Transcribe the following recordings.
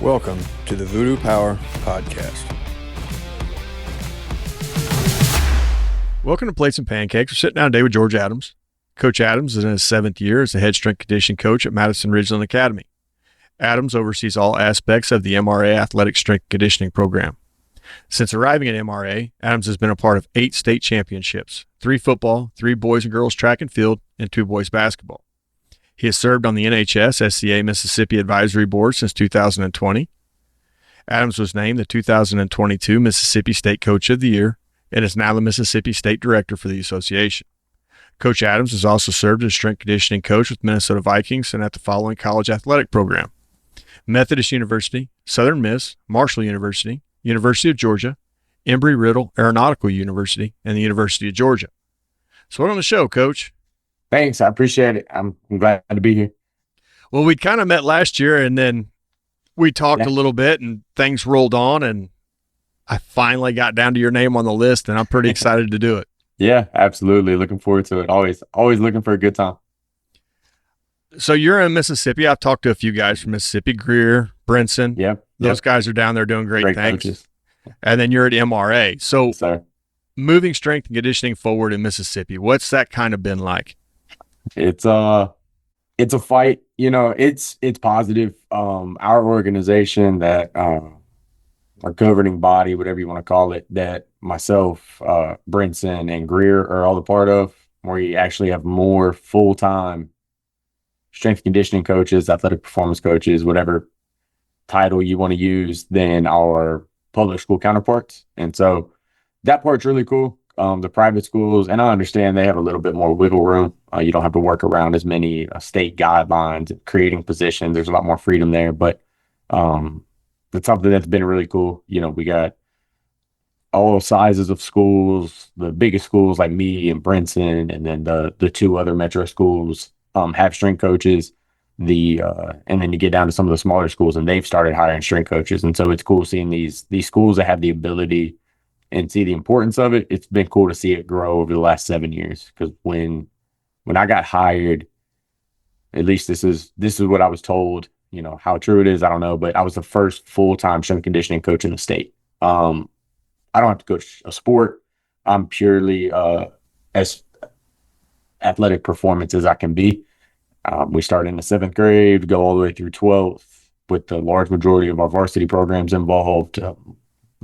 Welcome to the Voodoo Power Podcast. Welcome to Plates and Pancakes. We're sitting down today with George Adams. Coach Adams is in his 7th year as the head strength conditioning coach at Madison-Ridgeland Academy. Adams oversees all aspects of the MRA athletic strength conditioning program. Since arriving at MRA, Adams has been a part of 8 state championships, 3 football, 3 boys and girls track and field, and 2 boys basketball. He has served on the NHSSCA Mississippi Advisory Board since 2020. Adams was named the 2022 Mississippi State Coach of the Year and is now the Mississippi State Director for the association. Coach Adams has also served as strength conditioning coach with Minnesota Vikings and at the following college athletic program: Methodist University, Southern Miss, Marshall University, University of Georgia, Embry-Riddle Aeronautical University, and the University of Georgia. So welcome to the show, Coach. Thanks. I appreciate it. I'm glad to be here. Well, we kind of met last year, and then we talked a little bit, and things rolled on, and I finally got down to your name on the list, and I'm pretty excited to do it. Yeah, absolutely. Looking forward to it. Always looking for a good time. So you're in Mississippi. I've talked to a few guys from Mississippi, Greer, Brinson. Yep. Those guys are down there doing great things. Coaches. And then you're at MRA. So Yes, moving strength and conditioning forward in Mississippi, what's that kind of been like? it's a fight. You know, it's positive. Our organization, that our governing body, whatever you want to call it, that myself, Brinson, and Greer are all a part of, where you actually have more full-time strength conditioning coaches, athletic performance coaches, whatever title you want to use, than our public school counterparts. And so that part's really cool. The private schools, and I understand they have a little bit more wiggle room. You don't have to work around as many state guidelines, creating positions. There's a lot more freedom there, but that's something that's been really cool. You know, we got all sizes of schools. The biggest schools like me and Brinson, and then the 2 other metro schools have strength coaches. And then you get down to some of the smaller schools, and they've started hiring strength coaches. And so it's cool seeing these schools that have the ability and see the importance of it. It's been cool to see it grow over the last 7 years. Because when I got hired, at least this is what I was told. You know, how true it is, I don't know, but I was the first full-time strength conditioning coach in the state. I don't have to coach a sport. I'm purely as athletic performance as I can be. We start in the 7th grade, go all the way through 12th, with the large majority of our varsity programs involved,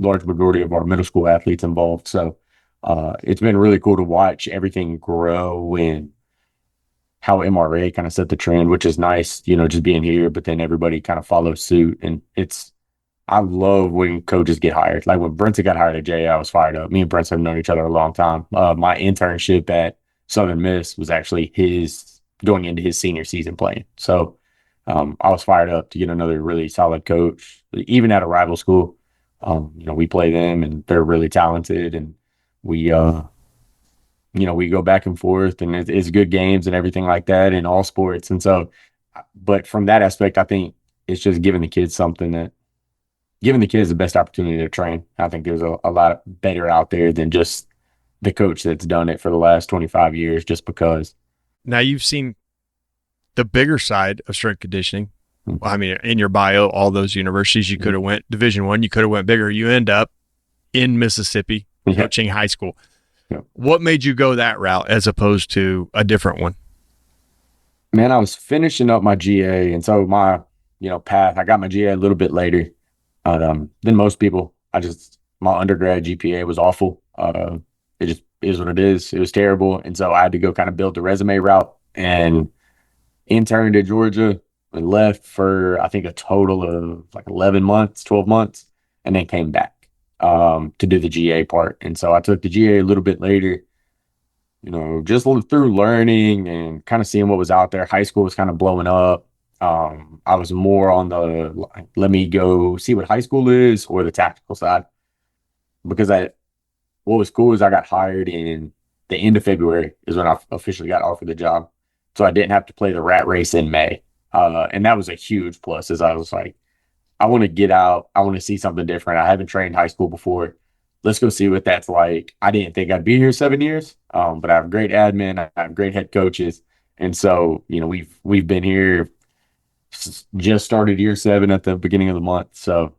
large majority of our middle school athletes involved. So it's been really cool to watch everything grow, and how MRA kind of set the trend, which is nice, you know, just being here, but then everybody kind of follows suit. And I love when coaches get hired. Like when Brinson got hired at JA, I was fired up. Me and Brinson have known each other a long time. My internship at Southern Miss was actually going into his senior season playing. So I was fired up to get another really solid coach, even at a rival school. You know, we play them, and they're really talented, and we go back and forth, and it's good games and everything like that in all sports. And so, but from that aspect, I think it's just giving the kids the best opportunity to train. I think there's a lot better out there than just the coach that's done it for the last 25 years just because. Now you've seen the bigger side of strength conditioning. I mean, in your bio, all those universities, you could have went Division I, you could have went bigger. You end up in Mississippi coaching high school. Yeah. What made you go that route as opposed to a different one? Man, I was finishing up my GA, and so my path. I got my GA a little bit later than most people. My undergrad GPA was awful. It just is what it is. It was terrible, and so I had to go kind of build the resume route, and interned at Georgia. And left for, I think, a total of like 11 months, 12 months, and then came back to do the GA part. And so I took the GA a little bit later, you know, just through learning and kind of seeing what was out there. High school was kind of blowing up. I was more on the, let me go see what high school is, or the tactical side. Because what was cool is I got hired in the end of February is when I officially got offered the job. So I didn't have to play the rat race in May. And that was a huge plus, as I was like, I want to get out. I want to see something different. I haven't trained high school before. Let's go see what that's like. I didn't think I'd be here 7 years, but I have great admin. I have great head coaches. And so, you know, we've been here just started year 7 at the beginning of the month. So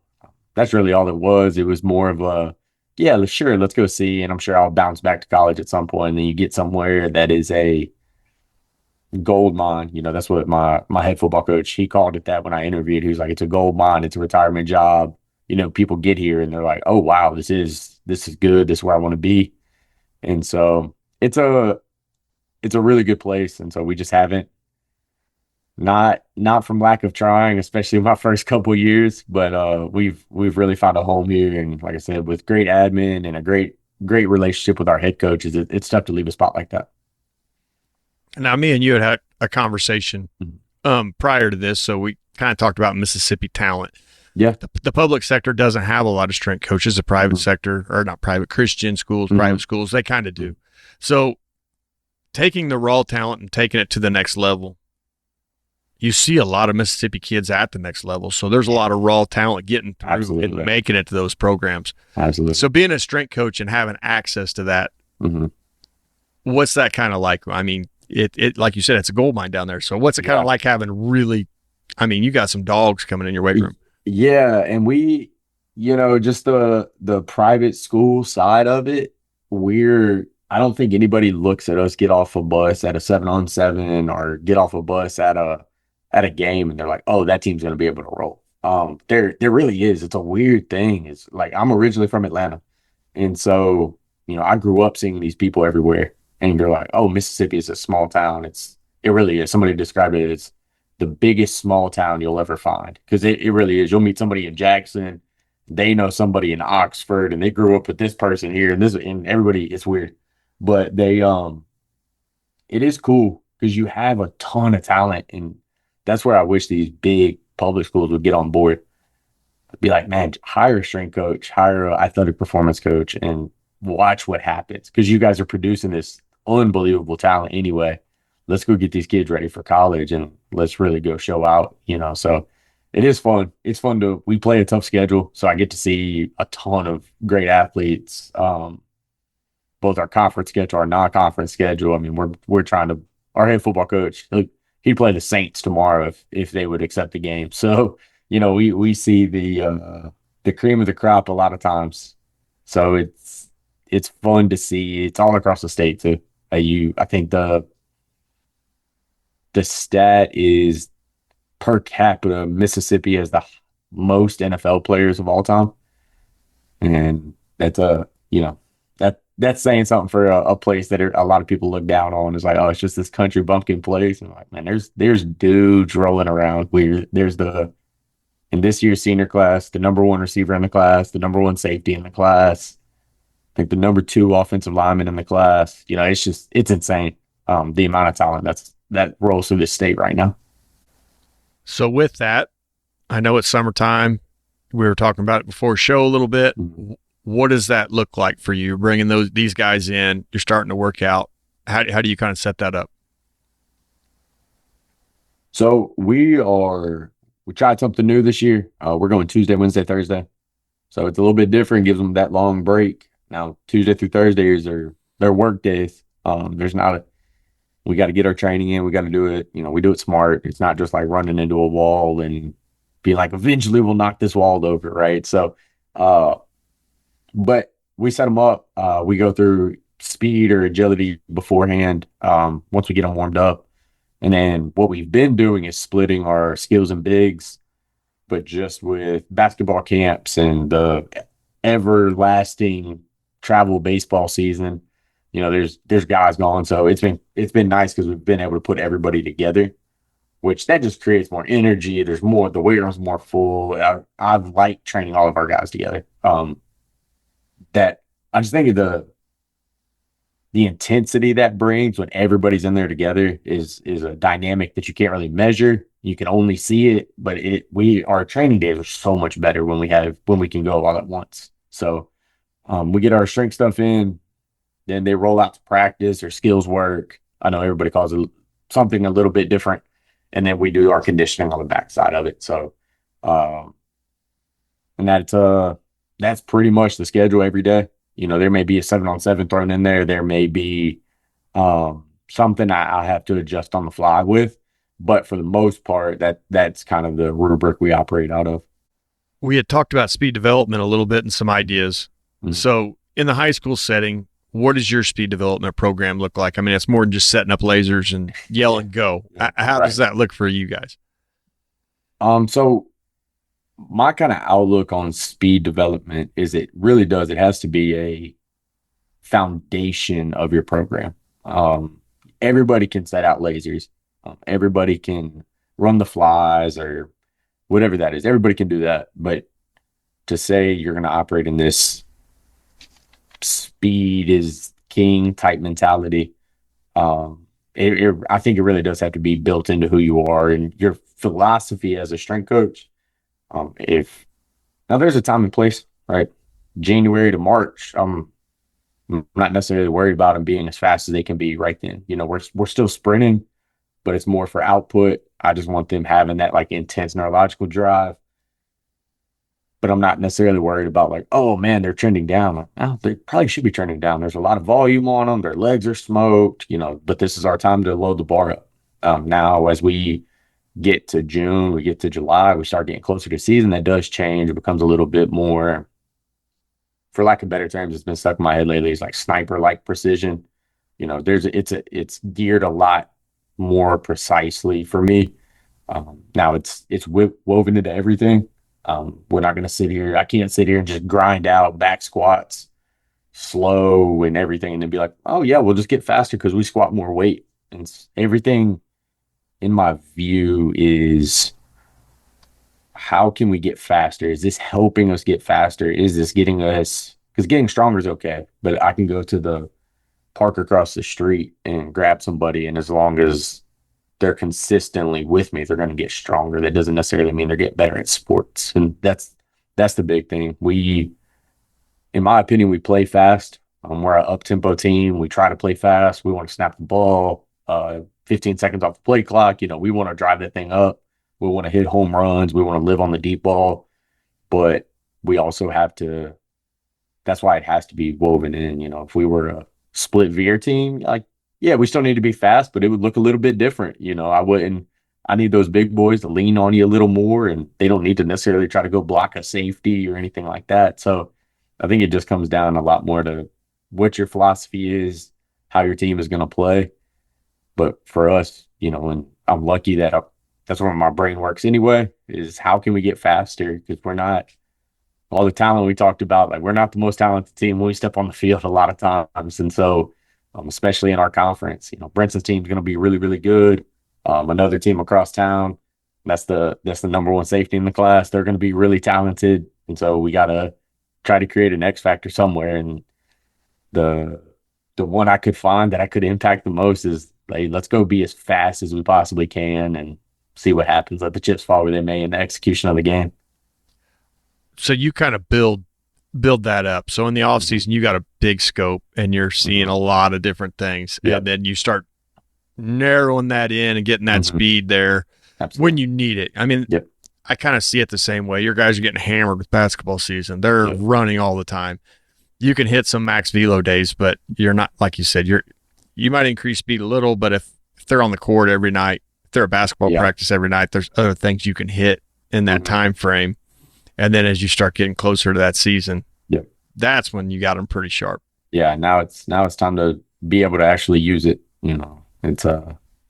that's really all it was. It was more of a, yeah, sure, let's go see. And I'm sure I'll bounce back to college at some point. And then you get somewhere that is a gold mine. That's what my head football coach, he called it that when I interviewed. He was like, it's a gold mine, it's a retirement job. People get here and they're like, oh wow, this is good. This is where I want to be. And so it's a really good place. And so we just haven't, not from lack of trying, especially my first couple years, but we've really found a home here. And like I said, with great admin and a great relationship with our head coaches, it's tough to leave a spot like that. Now, me and you had a conversation Mhm. prior to this, so we kind of talked about Mississippi talent. Yeah. The public sector doesn't have a lot of strength coaches. The private Mhm. sector, or not private, Christian schools, Mhm. private schools, they kind of do. So taking the raw talent and taking it to the next level, you see a lot of Mississippi kids at the next level. So there's a lot of raw talent getting through Absolutely. and making it to those programs. Absolutely. So being a strength coach and having access to that, hmm what's that kind of like? I mean, it like you said, it's a gold mine down there. So what's it kind of Yeah. like having really, I mean, you got some dogs coming in your weight room. Yeah, and just the private school side of it, I don't think anybody looks at us get off a bus at a 7-on-7 or get off a bus at a game and they're like, oh, that team's gonna be able to roll. There really is. It's a weird thing. It's like I'm originally from Atlanta. And so, I grew up seeing these people everywhere. And you're like, oh, Mississippi is a small town. It really is. Somebody described it as the biggest small town you'll ever find. Because it really is. You'll meet somebody in Jackson, they know somebody in Oxford, and they grew up with this person here, and everybody, it's weird. But it is cool because you have a ton of talent, and that's where I wish these big public schools would get on board. Be like, man, hire a strength coach, hire an athletic performance coach, and watch what happens. Because you guys are producing this unbelievable talent anyway. Let's go get these kids ready for college and let's really go show out. So it is fun. It's fun we play a tough schedule. So I get to see a ton of great athletes, both our conference schedule, our non-conference schedule. I mean, we're trying to, our head football coach, he'd play the Saints tomorrow if they would accept the game. So, we see the cream of the crop a lot of times. So it's fun to see. It's all across the state too. I think the stat is per capita, Mississippi has the most NFL players of all time. And that's that's saying something for a place that a lot of people look down on. It's like, oh, it's just this country bumpkin place. And I'm like, man, there's dudes rolling around. There's in this year's senior class, the number one receiver in the class, the number one safety in the class, I think the number 2 offensive lineman in the class. It's insane. The amount of talent that rolls through this state right now. So with that, I know it's summertime. We were talking about it before show a little bit. Mhm. What does that look like for you? Bringing these guys in, you're starting to work out. How do you kind of set that up? So we tried something new this year. We're going Tuesday, Wednesday, Thursday. So it's a little bit different, gives them that long break. Now, Tuesday through Thursdays are their work days. We got to get our training in. We got to do it. We do it smart. It's not just like running into a wall and be like, eventually we'll knock this wall over, right? So, but we set them up. We go through speed or agility beforehand once we get them warmed up. And then what we've been doing is splitting our skills and bigs, but just with basketball camps and the everlasting travel baseball season, there's guys gone. So it's been nice because we've been able to put everybody together, which that just creates more energy. The weight room's more full. I like training all of our guys together. That I just think of the intensity that brings when everybody's in there together is a dynamic that you can't really measure. You can only see it, but our training days are so much better when we can go all at once. So we get our strength stuff in, then they roll out to practice or skills work. I know everybody calls it something a little bit different, and then we do our conditioning on the backside of it. So, and that's pretty much the schedule every day. There may be a 7-on-7 thrown in there. There may be something I have to adjust on the fly with, But for the most part, that's kind of the rubric we operate out of. We had talked about speed development a little bit and some ideas. Mhm. So in the high school setting, what does your speed development program look like? I mean, it's more than just setting up lasers and yell and go. How does that look for you guys? So my kind of outlook on speed development is it really does. It has to be a foundation of your program. Everybody can set out lasers. Everybody can run the flies or whatever that is. Everybody can do that. But to say you're going to operate in this speed is king type mentality, I think it really does have to be built into who you are and your philosophy as a strength coach. If now there's a time and place, right? January to March, I'm not necessarily worried about them being as fast as they can be right then. We're still sprinting, but it's more for output. I just want them having that like intense neurological drive. But I'm not necessarily worried about like, oh man, they're trending down. Like, oh, they probably should be trending down. There's a lot of volume on them. Their legs are smoked, but this is our time to load the bar up. Now, as we get to June, we get to July, we start getting closer to season, that does change. It becomes a little bit more, for lack of better terms, it's been stuck in my head lately. It's like sniper-like precision. It's geared a lot more precisely for me. Now it's woven into everything. We're not going to sit here. I can't sit here and just grind out back squats slow and everything and then be like, oh yeah, we'll just get faster because we squat more weight. And everything in my view is, how can we get faster? Is this helping us get faster? Is this getting us, because getting stronger is okay, but I can go to the park across the street and grab somebody, and as long as they're consistently with me, they're going to get stronger. That doesn't necessarily mean they're getting better at sports. And that's the big thing. In my opinion, we play fast. We're an up-tempo team. We try to play fast. We want to snap the ball 15 seconds off the play clock. We want to drive that thing up. We want to hit home runs. We want to live on the deep ball. But we also have to, that's why it has to be woven in. If we were a split veer team, like, yeah, we still need to be fast, but it would look a little bit different. I need those big boys to lean on you a little more, and they don't need to necessarily try to go block a safety or anything like that. So I think it just comes down a lot more to what your philosophy is, how your team is going to play. But for us, and I'm lucky that that's where my brain works anyway, is how can we get faster? Because we're not, all the talent we talked about, like, we're not the most talented team when we step on the field a lot of times. And so, especially in our conference, Brinson's team is going to be really, really good. Another team across town, that's the number one safety in the class. They're going to be really talented. And so we got to try to create an X factor somewhere. And the one I could find that I could impact the most is, like, let's go be as fast as we possibly can and see what happens. Let the chips fall where they may in the execution of the game. So you kind of build that up. So in the off season, you got a big scope and you're seeing a lot of different things. Yep. And then you start narrowing that in and getting that speed there. Absolutely. When you need it. I mean, yep. I kind of see it the same way. Your guys are getting hammered with basketball season. They're running all the time. You can hit some max velo days, but you're not, like you said, you might increase speed a little, but if they're on the court every night, if they're at basketball practice every night, there's other things you can hit in that time frame. And then as you start getting closer to that season, that's when you got them pretty sharp. Yeah, now it's time to be able to actually use it. It's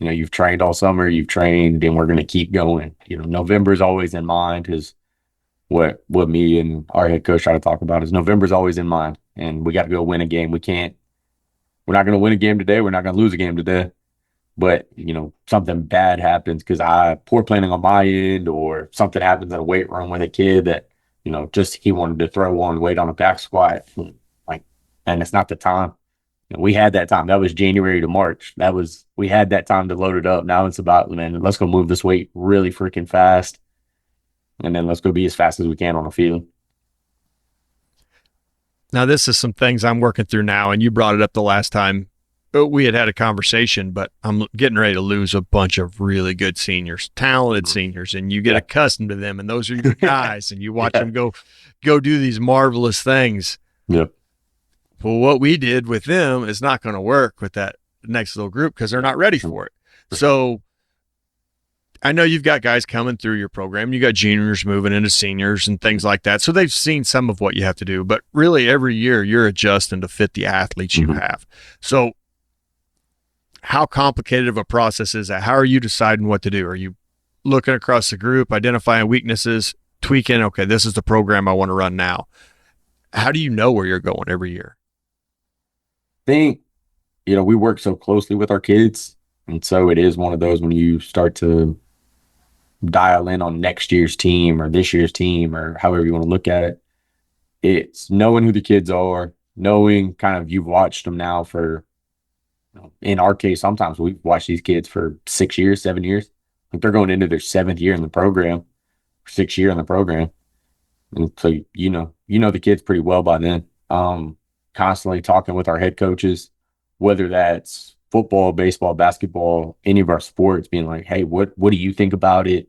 you've trained all summer, you've trained, and we're going to keep going. November is always in mind, is what me and our head coach try to talk about, is November's always in mind, and we got to go win a game. We're not going to win a game today. We're not going to lose a game today. But, something bad happens because poor planning on my end, or something happens in a weight room with a kid that, just he wanted to throw one weight on a back squat. And it's not the time. We had that time. That was January to March. We had that time to load it up. Now it's about, man, let's go move this weight really freaking fast. And then let's go be as fast as we can on the field. Now, this is some things I'm working through now, and you brought it up the last time we had a conversation, but I'm getting ready to lose a bunch of really good seniors, talented seniors, and you get accustomed to them, and those are your guys, and you watch them go do these marvelous things. Yep. Well, what we did with them is not going to work with that next little group because they're not ready for it. So I know you've got guys coming through your program. You got juniors moving into seniors and things like that. So they've seen some of what you have to do, but really every year you're adjusting to fit the athletes you have. So how complicated of a process is that? How are you deciding what to do? Are you looking across the group, identifying weaknesses, tweaking, okay, this is the program I want to run now? How do you know where you're going every year? I think, we work so closely with our kids. And so it is one of those when you start to dial in on next year's team or this year's team or however you want to look at it. It's knowing who the kids are, knowing kind of you've watched them now for, in our case, sometimes we've watched these kids for 6 years, 7 years. Like they're going into their 7th year in the program, 6th year in the program. And so, the kids pretty well by then. Constantly talking with our head coaches, whether that's football, baseball, basketball, any of our sports, being like, hey, what do you think about it?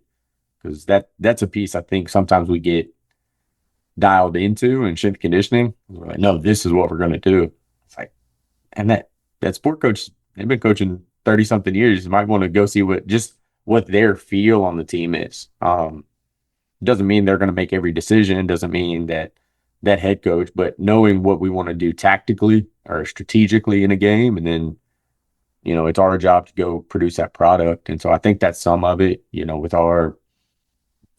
Because that's a piece I think sometimes we get dialed into in strength conditioning. We're like, no, this is what we're going to do. It's like, and that sport coach, they've been coaching 30 something years. You might want to go see what their feel on the team is. Doesn't mean they're going to make every decision. Doesn't mean that head coach, but knowing what we want to do tactically or strategically in a game. And then, it's our job to go produce that product. And so I think that's some of it, with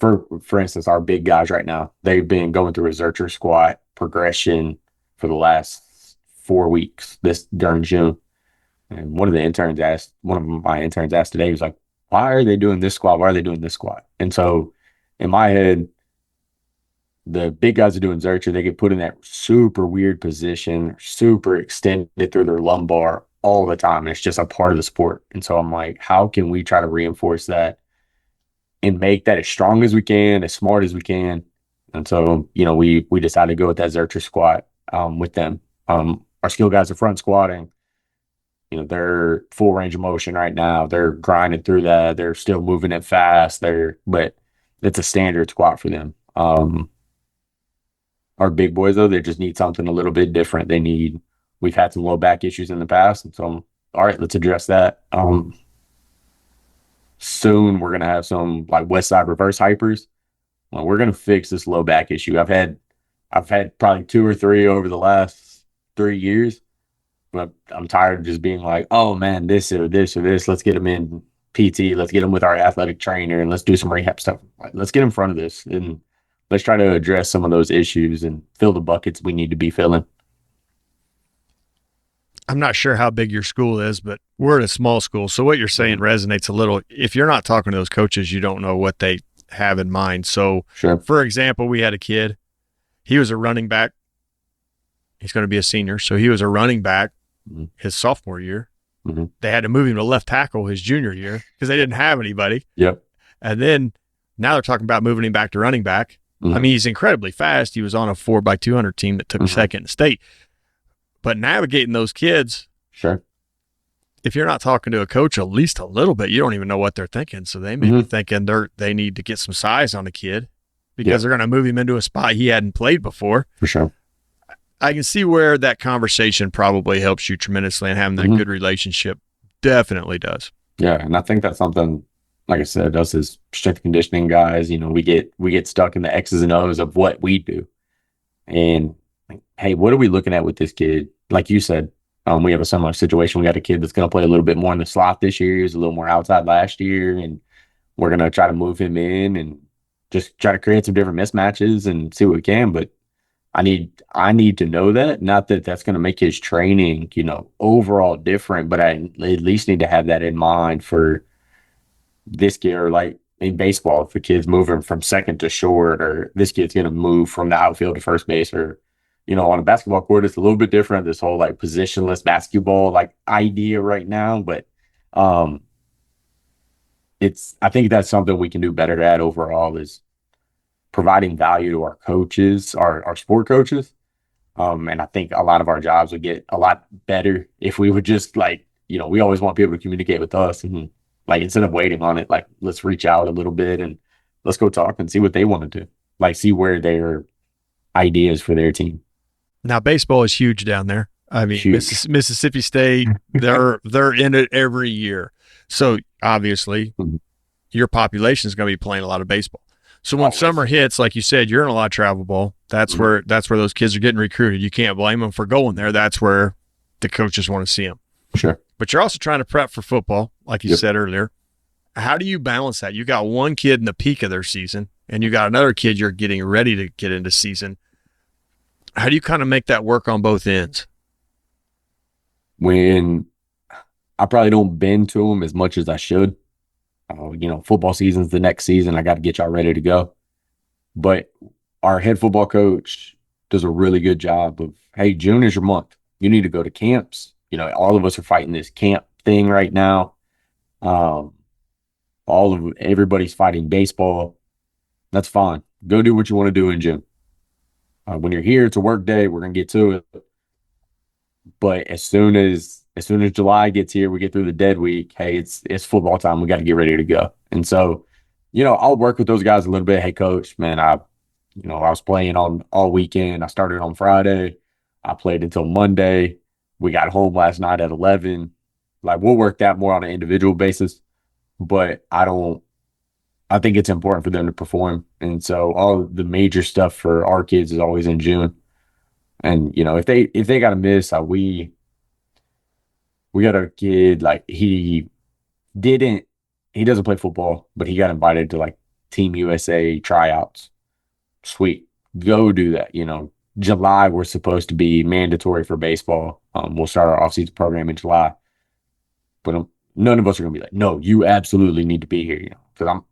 for instance, our big guys right now, they've been going through a Zercher squat progression for the last 4 weeks during June. And one of my interns asked today, he was like, why are they doing this squat? Why are they doing this squat? And so in my head, the big guys are doing Zercher. They get put in that super weird position, super extended through their lumbar all the time. And it's just a part of the sport. And so I'm like, how can we try to reinforce that and make that as strong as we can, as smart as we can? And so, we decided to go with that Zercher squat with them. Our skill guys are front squatting. They're full range of motion right now. They're grinding through that. They're still moving it fast. But it's a standard squat for them. Our big boys, though, they just need something a little bit different. We've had some low back issues in the past. And so, all right, let's address that. Soon we're going to have some like West Side reverse hypers. Well, we're going to fix this low back issue. I've had probably 2 or 3 over the last 3 years, but I'm tired of just being like, oh man, this or this or this. Let's get them in PT. Let's get them with our athletic trainer and let's do some rehab stuff. Let's get in front of this and let's try to address some of those issues and fill the buckets we need to be filling. I'm not sure how big your school is, but we're at a small school. So what you're saying resonates a little. If you're not talking to those coaches, you don't know what they have in mind. So, sure. For example, we had a kid. He was a running back. He's going to be a senior. So he was a running back his sophomore year. Mm-hmm. They had to move him to left tackle his junior year because they didn't have anybody. Yep. And then now they're talking about moving him back to running back. Mm-hmm. I mean, he's incredibly fast. He was on a 4x200 team that took second in state. But navigating those kids, sure. If you're not talking to a coach at least a little bit, you don't even know what they're thinking. So they may be thinking they need to get some size on the kid because they're going to move him into a spot he hadn't played before. For sure. I can see where that conversation probably helps you tremendously, and having that good relationship definitely does. Yeah, and I think that's something, like I said, us as strength conditioning guys, we get stuck in the X's and O's of what we do. And hey, what are we looking at with this kid? Like you said, we have a similar situation. We got a kid that's going to play a little bit more in the slot this year. He was a little more outside last year, and we're going to try to move him in and just try to create some different mismatches and see what we can. But I need to know that, not that that's going to make his training, overall different, but I at least need to have that in mind for this kid. Or like in baseball, if a kid's moving from second to short, or this kid's going to move from the outfield to first base, or on a basketball court, it's a little bit different. This whole like positionless basketball like idea right now, but I think that's something we can do better at overall, is providing value to our coaches, our sport coaches. And I think a lot of our jobs would get a lot better if we would just we always want people to communicate with us, and instead of waiting on it, let's reach out a little bit and let's go talk and see what they want to do, see where their ideas for their team. Now, baseball is huge down there. I mean, Mississippi State, they're in it every year. So obviously, your population is going to be playing a lot of baseball. So when Always. summer hits, like you said, you're in a lot of travel ball. That's where those kids are getting recruited. You can't blame them for going there. That's where the coaches want to see them. Sure. But you're also trying to prep for football, like you said earlier. How do you balance that? You got one kid in the peak of their season, and you got another kid you're getting ready to get into season. How do you kind of make that work on both ends? When I probably don't bend to them as much as I should. Football season's the next season. I got to get y'all ready to go. But our head football coach does a really good job of, hey, June is your month. You need to go to camps. All of us are fighting this camp thing right now. Everybody's fighting baseball. That's fine. Go do what you want to do in June. When you're here, it's a work day. We're gonna get to it. But as soon as July gets here, we get through the dead week. Hey, it's football time. We got to get ready to go. And so, I'll work with those guys a little bit. Hey, coach, man, I was playing on all weekend. I started on Friday. I played until Monday. We got home last night at 11. Like, we'll work that more on an individual basis. But I think it's important for them to perform. And so all the major stuff for our kids is always in June. And, if they got to miss, we got a kid, like, he doesn't play football, but he got invited to like Team USA tryouts. Sweet. Go do that. July, we're supposed to be mandatory for baseball. We'll start our off-season program in July. But none of us are going to be like, no, you absolutely need to be here. Because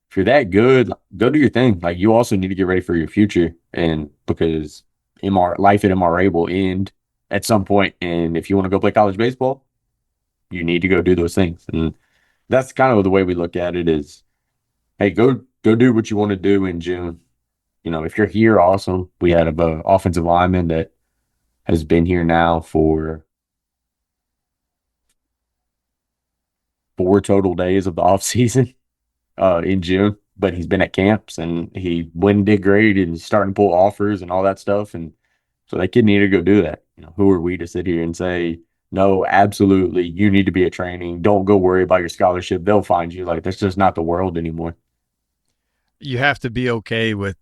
if you're that good, go do your thing. Like, you also need to get ready for your future. And because life at MRA will end at some point. And if you want to go play college baseball, you need to go do those things. And that's kind of the way we look at it is, hey, go do what you want to do in June. If you're here, awesome. We had an offensive lineman that has been here now for 4 total days of the off season in June, but he's been at camps and he went and did great and he's starting to pull offers and all that stuff. And so that kid needed to go do that. Who are we to sit here and say, no, absolutely, you need to be at training. Don't go worry about your scholarship. They'll find you. Like, that's just not the world anymore. You have to be okay with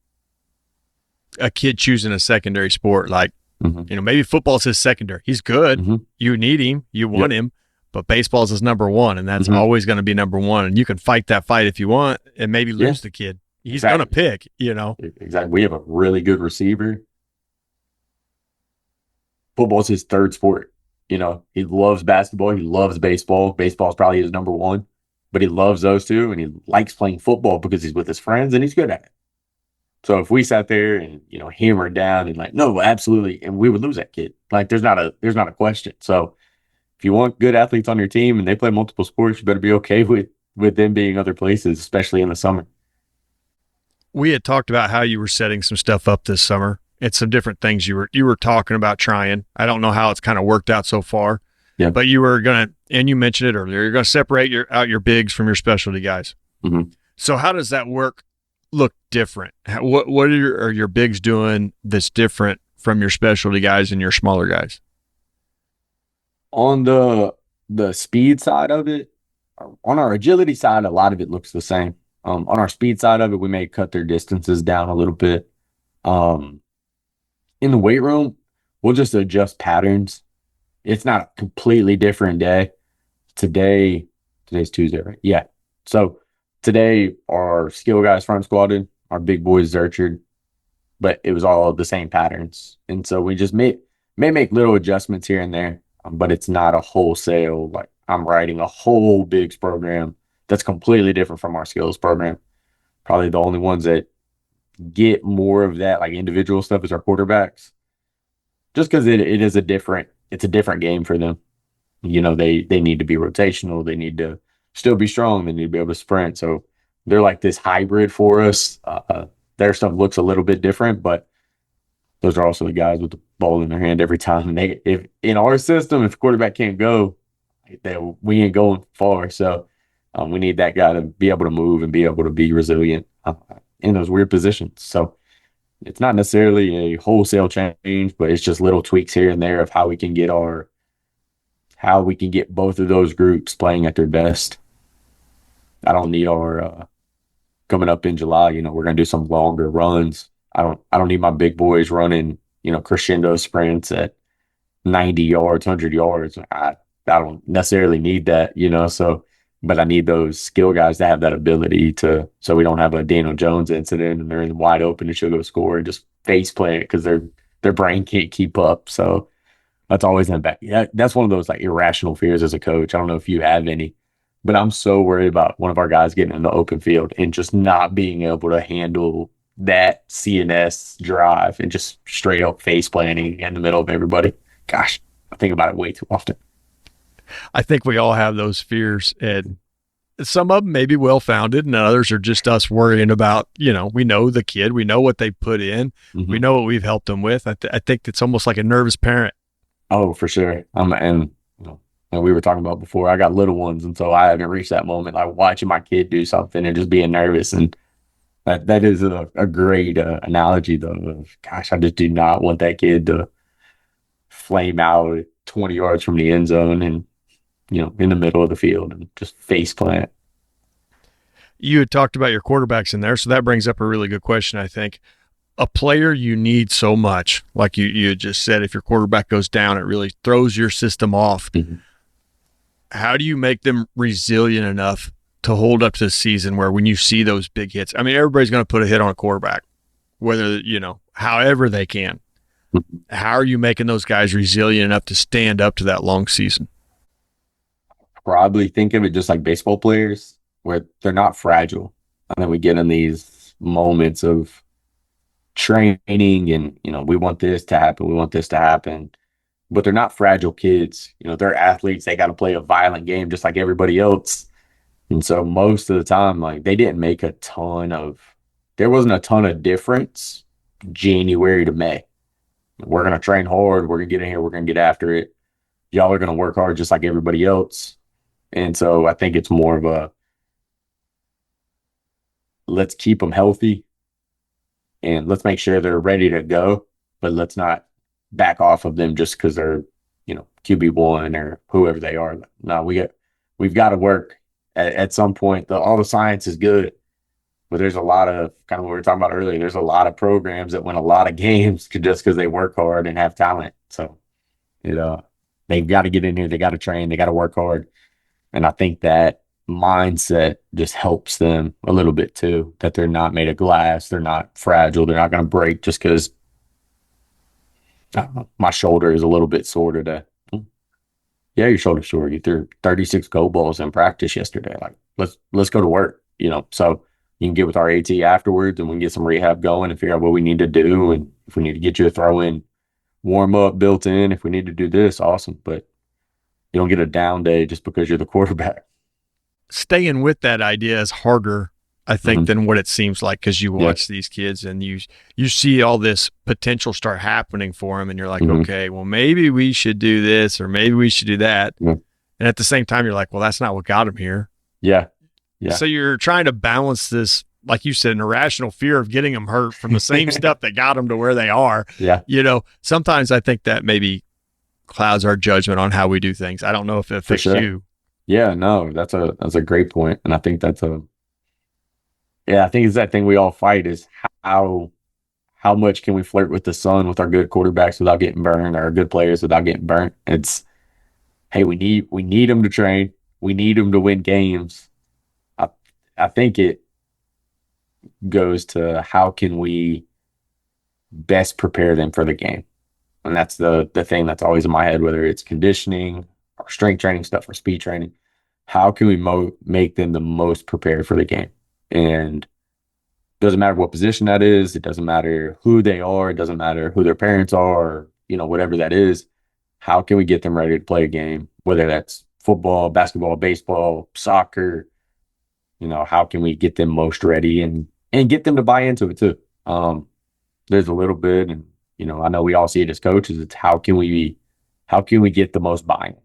a kid choosing a secondary sport. Like, maybe football's his secondary. He's good. You need him. You want him. But baseball's his number one, and that's always going to be number one. And you can fight that fight if you want and maybe lose the kid. He's going to pick, Exactly. We have a really good receiver. Football's his third sport. He loves basketball. He loves baseball. Baseball's probably his number one. But he loves those two, and he likes playing football because he's with his friends, and he's good at it. So if we sat there and, hammered down and like, no, absolutely, and we would lose that kid. Like, there's not a question. So if you want good athletes on your team and they play multiple sports, you better be okay with them being other places, especially in the summer. We had talked about how you were setting some stuff up this summer. It's some different things you were talking about trying. I don't know how it's kind of worked out so far. Yeah. But you were going to, and you mentioned it earlier, you're going to separate out your bigs from your specialty guys. So how does that work look different? What are your bigs doing that's different from your specialty guys and your smaller guys? On the speed side of it, on our agility side, a lot of it looks the same. On our speed side of it, we may cut their distances down a little bit. In the weight room, we'll just adjust patterns. It's not a completely different day. Today's Tuesday, right? Yeah. So today, our skill guys front squatted, our big boys zerchered, but it was all the same patterns. And so we just may make little adjustments here and there, but it's not a wholesale, like I'm writing a whole bigs program that's completely different from our skills program. Probably the only ones that get more of that, like individual stuff, is our quarterbacks. Just because it's a different game for them. They need to be rotational. They need to still be strong. They need to be able to sprint. So they're like this hybrid for us. Their stuff looks a little bit different, but those are also the guys with the ball in their hand every time. And if in our system, if the quarterback can't go, we ain't going far. So we need that guy to be able to move and be able to be resilient in those weird positions. So it's not necessarily a wholesale change, but it's just little tweaks here and there of how we can get both of those groups playing at their best. I don't need our coming up in July, we're gonna do some longer runs. I don't need my big boys running, crescendo sprints at 90 yards, 100 yards. I don't necessarily need that, so but I need those skill guys to have that ability to so we don't have a Daniel Jones incident and they're in wide open and she'll go score and just face plant because their brain can't keep up. So that's always in the back. Yeah, that's one of those like irrational fears as a coach. I don't know if you have any, but I'm so worried about one of our guys getting in the open field and just not being able to handle that CNS drive and just straight up face planting in the middle of everybody. Gosh, I think about it way too often. I think we all have those fears, and some of them may be well founded, and others are just us worrying about, we know the kid, we know what they put in, we know what we've helped them with. I think it's almost like a nervous parent. Oh, for sure. And we were talking about before, I got little ones, and so I haven't reached that moment like watching my kid do something and just being nervous. And that is a great analogy, though. Of, gosh, I just do not want that kid to flame out 20 yards from the end zone and in the middle of the field and just face plant. You had talked about your quarterbacks in there, so that brings up a really good question, I think. A player you need so much, like you just said, if your quarterback goes down, it really throws your system off. Mm-hmm. How do you make them resilient enough to hold up to the season where when you see those big hits, I mean, everybody's going to put a hit on a quarterback, whether, however they can. Mm-hmm. How are you making those guys resilient enough to stand up to that long season? Probably think of it just like baseball players where they're not fragile. And then we get in these moments of training and, we want this to happen. We want this to happen. But they're not fragile kids. They're athletes. They got to play a violent game just like everybody else. And so most of the time, like there wasn't a ton of difference January to May. We're going to train hard. We're going to get in here. We're going to get after it. Y'all are going to work hard just like everybody else. And so I think it's more of a let's keep them healthy and let's make sure they're ready to go, but let's not back off of them just because they're, QB1 or whoever they are. No, we've got to work at some point. All the science is good, but there's a lot of kind of what we were talking about earlier. There's a lot of programs that win a lot of games just because they work hard and have talent. So, they've got to get in here. They got to train. They got to work hard. And I think that mindset just helps them a little bit too, that they're not made of glass. They're not fragile. They're not going to break just because my shoulder is a little bit sore today. Yeah, your shoulder's sore. You threw 36 go balls in practice yesterday. Like, let's go to work, So you can get with our AT afterwards and we can get some rehab going and figure out what we need to do. And if we need to get you a throw-in warm up built in, if we need to do this, awesome. But you don't get a down day just because you're the quarterback. Staying with that idea is harder, I think, than what it seems like because you watch these kids and you see all this potential start happening for them and you're like, okay, well, maybe we should do this or maybe we should do that. And at the same time, you're like, well, that's not what got them here. Yeah. So you're trying to balance this, like you said, an irrational fear of getting them hurt from the same stuff that got them to where they are. Yeah. Sometimes I think that maybe clouds our judgment on how we do things. I don't know if it affects you. Yeah, no, that's a great point. And I think I think it's that thing we all fight is how much can we flirt with the sun with our good quarterbacks without getting burned, or our good players without getting burnt. It's, hey, we need them to train. We need them to win games. I think it goes to how can we best prepare them for the game. And that's the thing that's always in my head, whether it's conditioning or strength training stuff or speed training. How can we make them the most prepared for the game? And it doesn't matter what position that is. It doesn't matter who they are. It doesn't matter who their parents are, or, whatever that is. How can we get them ready to play a game? Whether that's football, basketball, baseball, soccer, how can we get them most ready and get them to buy into it too? There's a little bit, and I know we all see it as coaches. It's how can we get the most buy-in?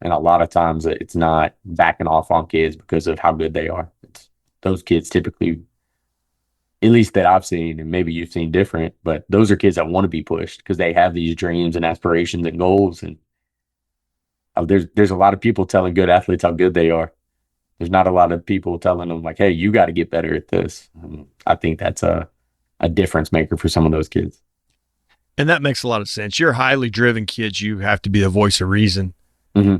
And a lot of times it's not backing off on kids because of how good they are. It's those kids typically, at least that I've seen, and maybe you've seen different, but those are kids that want to be pushed because they have these dreams and aspirations and goals. And there's a lot of people telling good athletes how good they are. There's not a lot of people telling them like, hey, you got to get better at this. I think that's a difference maker for some of those kids. And that makes a lot of sense. You're highly driven kids. You have to be the voice of reason. Mm-hmm.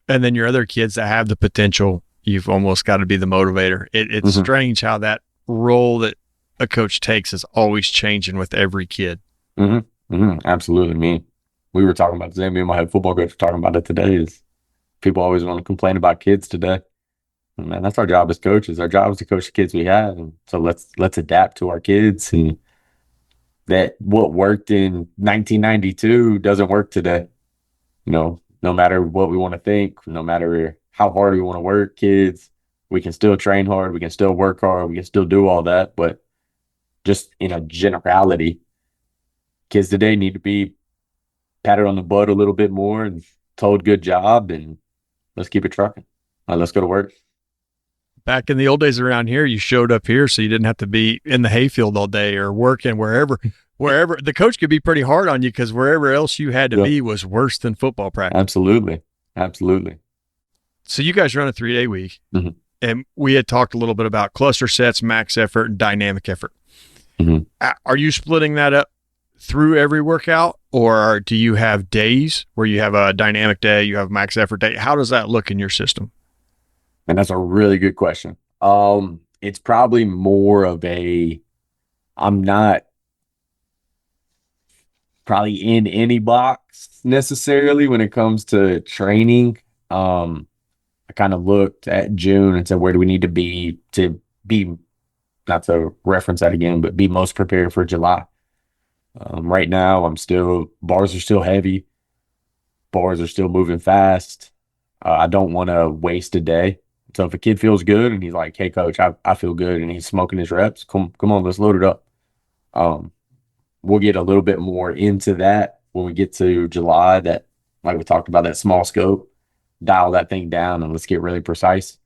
And then your other kids that have the potential, you've almost got to be the motivator. It's Mm-hmm. strange how that role that a coach takes is always changing with every kid. Mm-hmm. Mm-hmm. Absolutely. We were talking about the same. Me and my head football coach were talking about it today. Is people always want to complain about kids today? And man, that's our job as coaches. Our job is to coach the kids we have, and so let's adapt to our kids. And that what worked in 1992 doesn't work today. No matter what we want to think, no matter how hard we want to work, kids, we can still train hard, we can still work hard, we can still do all that. But just in a generality, kids today need to be patted on the butt a little bit more and told good job, and let's keep it trucking. Let's go to work. Back in the old days around here, you showed up here so you didn't have to be in the hayfield all day or working wherever. The coach could be pretty hard on you because wherever else you had to be was worse than football practice. Absolutely. So you guys run a 3-day week, mm-hmm. and we had talked a little bit about cluster sets, max effort, and dynamic effort. Mm-hmm. Are you splitting that up through every workout, or do you have days where you have a dynamic day, you have max effort day? How does that look in your system? And that's a really good question. It's probably more of I'm not probably in any box necessarily when it comes to training. I kind of looked at June and said, where do we need to be, not to reference that again, but be most prepared for July. Right now, bars are still heavy. Bars are still moving fast. I don't want to waste a day. So if a kid feels good and he's like, hey, coach, I feel good, and he's smoking his reps, come on, let's load it up. We'll get a little bit more into that when we get to July, that, like we talked about, that small scope, dial that thing down, and let's get really precise.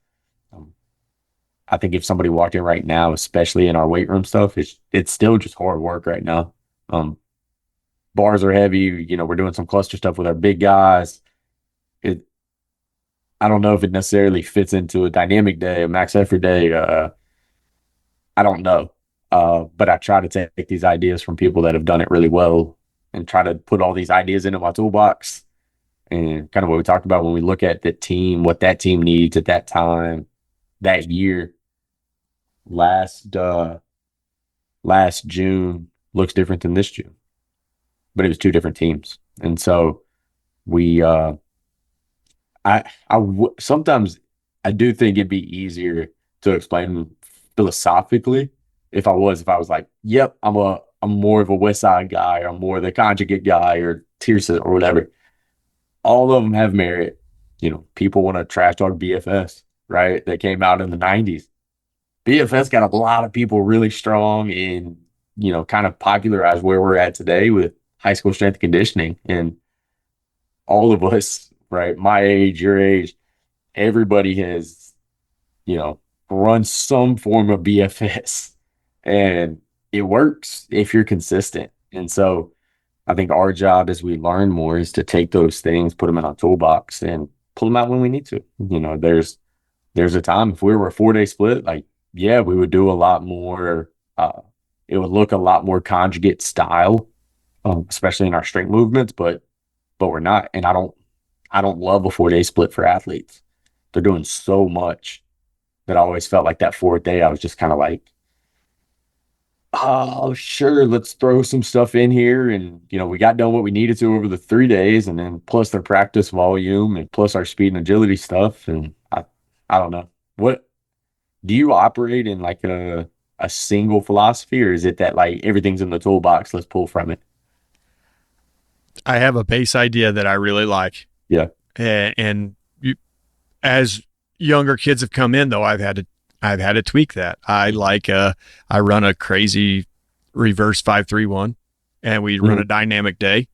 I think if somebody walked in right now, especially in our weight room stuff, it's still just hard work right now. Bars are heavy. We're doing some cluster stuff with our big guys. I don't know if it necessarily fits into a dynamic day, a max effort day. I don't know. But I try to take these ideas from people that have done it really well and try to put all these ideas into my toolbox. And kind of what we talked about when we look at the team, what that team needs at that time, that year. Last June looks different than this June, but it was two different teams. And so sometimes I do think it'd be easier to explain philosophically if I was like, yep, I'm more of a West Side guy, or I'm more the conjugate guy, or Tiersa, or whatever. All of them have merit. People want to trash talk BFS, right? That came out in the 90s. BFS got a lot of people really strong and, kind of popularized where we're at today with high school strength and conditioning. And all of us, right, my age, your age, everybody has, run some form of BFS, and it works if you're consistent. And so I think our job as we learn more is to take those things, put them in our toolbox, and pull them out when we need to. There's a time, if we were a 4-day split, like, yeah, we would do a lot more. It would look a lot more conjugate style, especially in our strength movements, but we're not. And I don't love a 4-day split for athletes. They're doing so much that I always felt like that 4th day, I was just kind of like, oh, sure, let's throw some stuff in here. And, we got done what we needed to over the 3 days, and then plus their practice volume and plus our speed and agility stuff. And I don't know. What do you operate in, like a single philosophy, or is it that like everything's in the toolbox, let's pull from it? I have a base idea that I really like. Yeah. And as younger kids have come in, though, I've had to tweak that. I run a crazy reverse 5-3-1, and we run a dynamic day.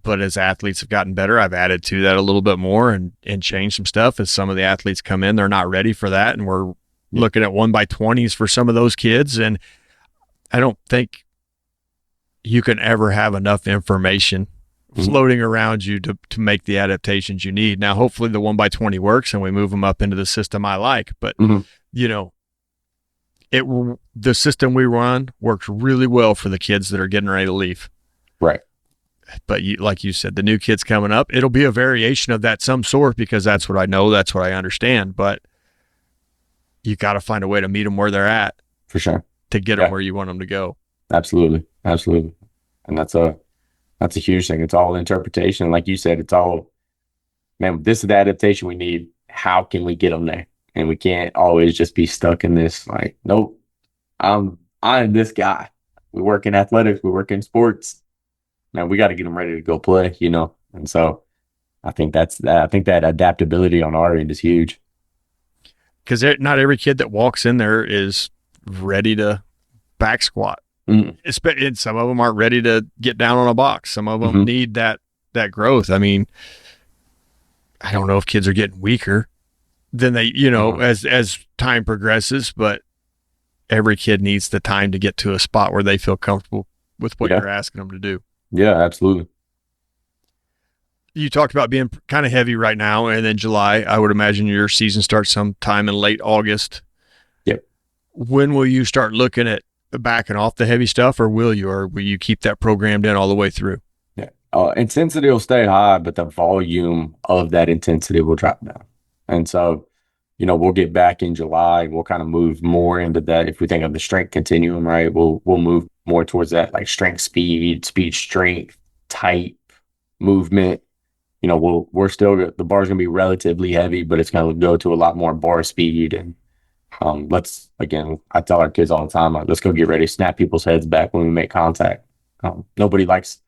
But as athletes have gotten better, I've added to that a little bit more and changed some stuff. As some of the athletes come in, they're not ready for that, and we're looking at 1x20s for some of those kids. And I don't think you can ever have enough information floating around you to make the adaptations you need. Now, hopefully the 1x20 works and we move them up into the system I like, but you know, the system we run works really well for the kids that are getting ready to leave. Right. But like you said, the new kids coming up, it'll be a variation of that some sort, because that's what I know, that's what I understand. But you got to find a way to meet them where they're at, for sure, to get them where you want them to go. Absolutely. And that's a huge thing. It's all interpretation. Like you said, it's all, man, this is the adaptation we need. How can we get them there? And we can't always just be stuck in this, like, nope, I'm this guy. We work in athletics, we work in sports. Man, we got to get them ready to go play, you know? And so I think that adaptability on our end is huge. Because not every kid that walks in there is ready to back squat. And some of them aren't ready to get down on a box. Some of them need that growth. I mean, I don't know if kids are getting weaker than they, you know, as time progresses, but every kid needs the time to get to a spot where they feel comfortable with what you're asking them to do. Yeah, absolutely. You talked about being kind of heavy right now, and then July, I would imagine your season starts sometime in late August. Yep. When will you start looking at backing off the heavy stuff, or will you keep that programmed in all the way through? Yeah. Intensity will stay high, but the volume of that intensity will drop down. And so, you know, we'll get back in July. We'll kind of move more into that. If we think of the strength continuum, right, we'll move more towards that, like strength, speed, strength, type, movement. You know, we're still, the bar's going to be relatively heavy, but it's going to go to a lot more bar speed. And I tell our kids all the time, let's go get ready, snap people's heads back when we make contact. Nobody likes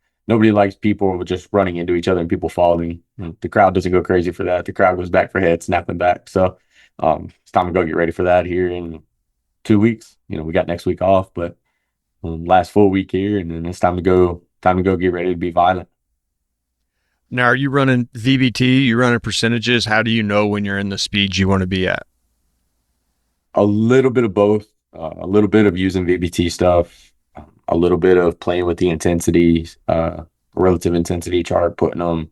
people just running into each other and people falling. The crowd doesn't go crazy for that. The crowd goes back for head, snapping back. So it's time to go get ready for that here in 2 weeks. You know, we got next week off, but last full week here, and then it's time to go get ready to be violent. Now, are you running VBT? You running percentages? How do you know when you're in the speeds you want to be at? A little bit of both. A little bit of using VBT stuff, a little bit of playing with the intensity, relative intensity chart, putting them,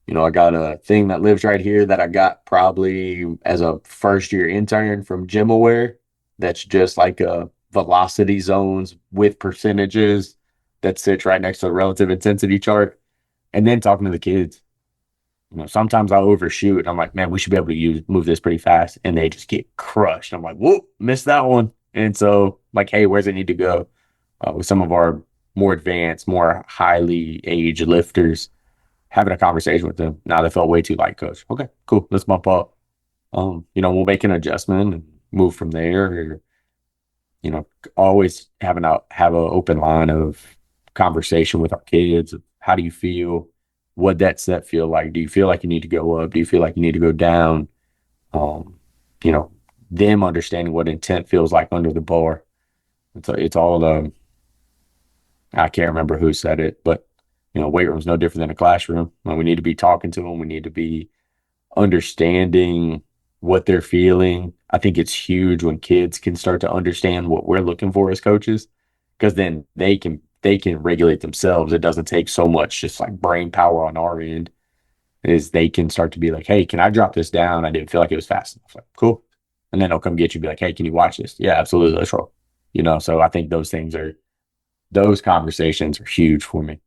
you know, I got a thing that lives right here that I got probably as a first year intern from GymAware. That's just like a velocity zones with percentages that sits right next to the relative intensity chart. And then talking to the kids, you know, sometimes I overshoot. I'm like, man, we should be able to move this pretty fast. And they just get crushed. I'm like, whoop, missed that one. And so like, hey, where's it need to go? With some of our more advanced, more highly aged lifters, having a conversation with them. Now they felt way too light, coach. Okay, cool. Let's bump up. You know, we'll make an adjustment and move from there. Or, you know, always have an open line of conversation with our kids. How do you feel? What that set feel like? Do you feel like you need to go up? Do you feel like you need to go down? You know, them understanding what intent feels like under the bar. It's all I can't remember who said it, but you know, weight room's no different than a classroom. We need to be talking to them. We need to be understanding what they're feeling. I think it's huge when kids can start to understand what we're looking for as coaches, because then they can regulate themselves. It doesn't take so much just like brain power on our end. Is they can start to be like, hey, can I drop this down? I didn't feel like it was fast enough. Like, cool. And then they'll come get you, be like, hey, can you watch this? Yeah, absolutely. Let's roll. You know, so I think those conversations are huge for me.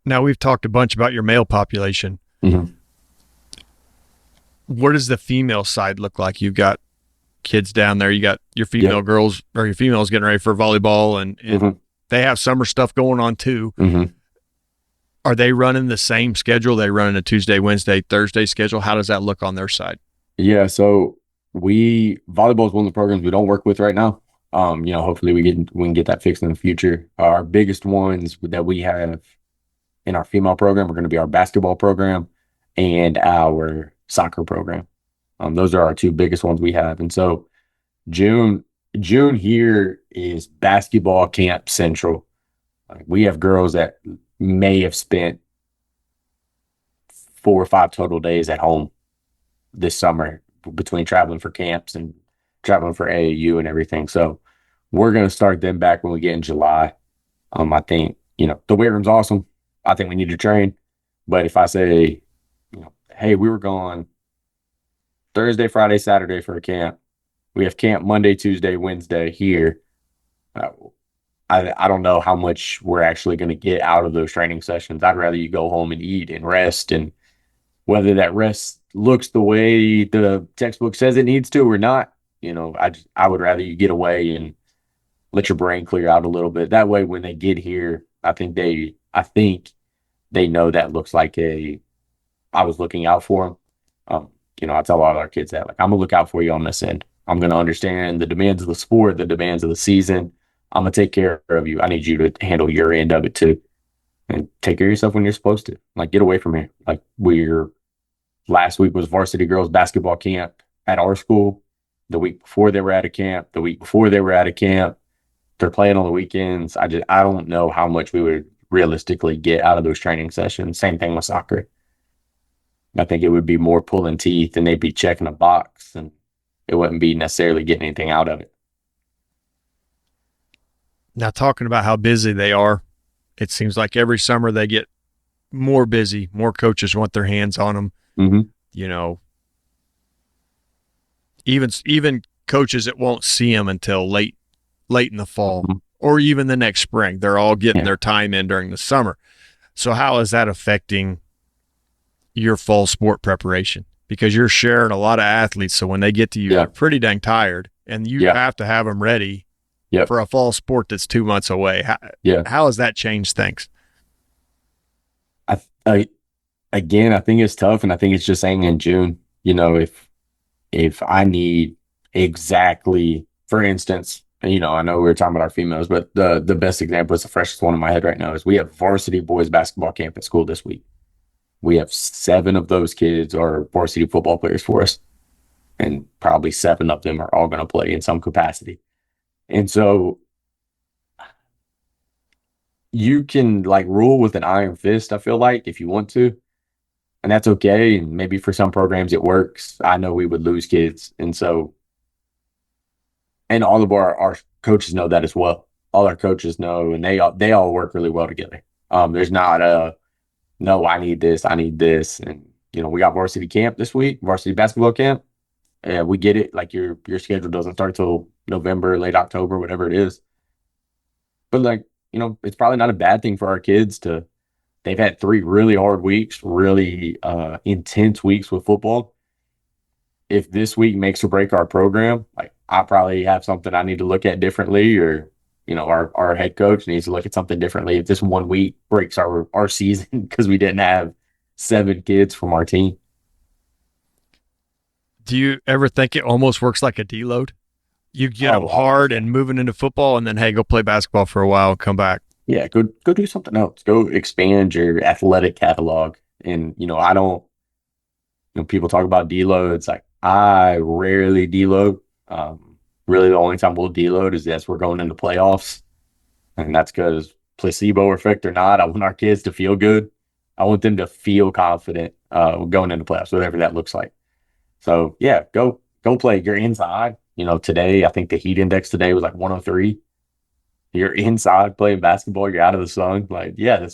Now, we've talked a bunch about your male population. Mm-hmm. What does the female side look like? You've got kids down there. You got your female girls, or your females getting ready for volleyball, and they have summer stuff going on too. Mm-hmm. Are they running the same schedule? They running a Tuesday, Wednesday, Thursday schedule? How does that look on their side? Yeah, so volleyball is one of the programs we don't work with right now. You know, hopefully we can get that fixed in the future. Our biggest ones that we have in our female program are going to be our basketball program and our soccer program. Those are our two biggest ones we have. And so June here is basketball camp central. We have girls that may have spent 4 or 5 total days at home this summer between traveling for camps and traveling for AAU and everything. So we're going to start them back when we get in July. I think, you know, the weight room's awesome. I think we need to train. But if I say, hey, we were gone Thursday, Friday, Saturday for a camp. We have camp Monday, Tuesday, Wednesday here. Uh, I don't know how much we're actually going to get out of those training sessions. I'd rather you go home and eat and rest, and whether that rest looks the way the textbook says it needs to or not, I would rather you get away and let your brain clear out a little bit. That way, when they get here, I think they know that looks like I was looking out for them. I tell all our kids that, like, I'm gonna look out for you on this end. I'm gonna understand the demands of the sport, the demands of the season. I'm gonna take care of you. I need you to handle your end of it too, and take care of yourself when you're supposed to. Like, get away from here. Like, last week was varsity girls basketball camp at our school. The week before they were at a camp. The week before they were at a camp. They're playing on the weekends. I don't know how much we would realistically get out of those training sessions. Same thing with soccer. I think it would be more pulling teeth, and they'd be checking a box, and it wouldn't be necessarily getting anything out of it. Now, talking about how busy they are, it seems like every summer they get more busy. More coaches want their hands on them. Mm-hmm. You know, even coaches that won't see them until late in the fall, Mm-hmm. or even the next spring. They're all getting Yeah. their time in during the summer. So how is that affecting your fall sport preparation? Because you're sharing a lot of athletes, so when they get to you, Yeah. they're pretty dang tired, and you Yeah. have to have them ready Yep. for a fall sport that's 2 months away. Yeah. How has that changed things? I again, I think it's tough, and I think it's just saying in June, if I need exactly, for instance, I know we were talking about our females, but the best example is the freshest one in my head right now is we have varsity boys basketball camp at school this week. We have 7 of those kids are varsity football players for us, and probably 7 of them are all going to play in some capacity. And so you can, like, rule with an iron fist, I feel like, if you want to, and that's okay. And maybe for some programs it works. I know we would lose kids. And all of our coaches know that as well. All our coaches know, and they all work really well together. There's not no, I need this, and we got varsity camp this week, varsity basketball camp. Yeah, we get it. Like, your schedule doesn't start till November, late October, whatever it is. But, like, it's probably not a bad thing for our kids to. They've had 3 really hard weeks, really intense weeks with football. If this week makes or break our program, like, I probably have something I need to look at differently, or our head coach needs to look at something differently if this one week breaks our season because we didn't have 7 kids from our team. Do you ever think it almost works like a deload? You get them hard and moving into football, and then, hey, go play basketball for a while and come back. Yeah, go do something else. Go expand your athletic catalog. And I don't. People talk about deloads. Like, I rarely deload. Really, the only time we'll deload is as we're going into playoffs, and that's because placebo effect or not, I want our kids to feel good. I want them to feel confident going into playoffs, whatever that looks like. So yeah, go play. You're inside. Today I think the heat index today was like 103. You're inside playing basketball. You're out of the sun. Like, yeah,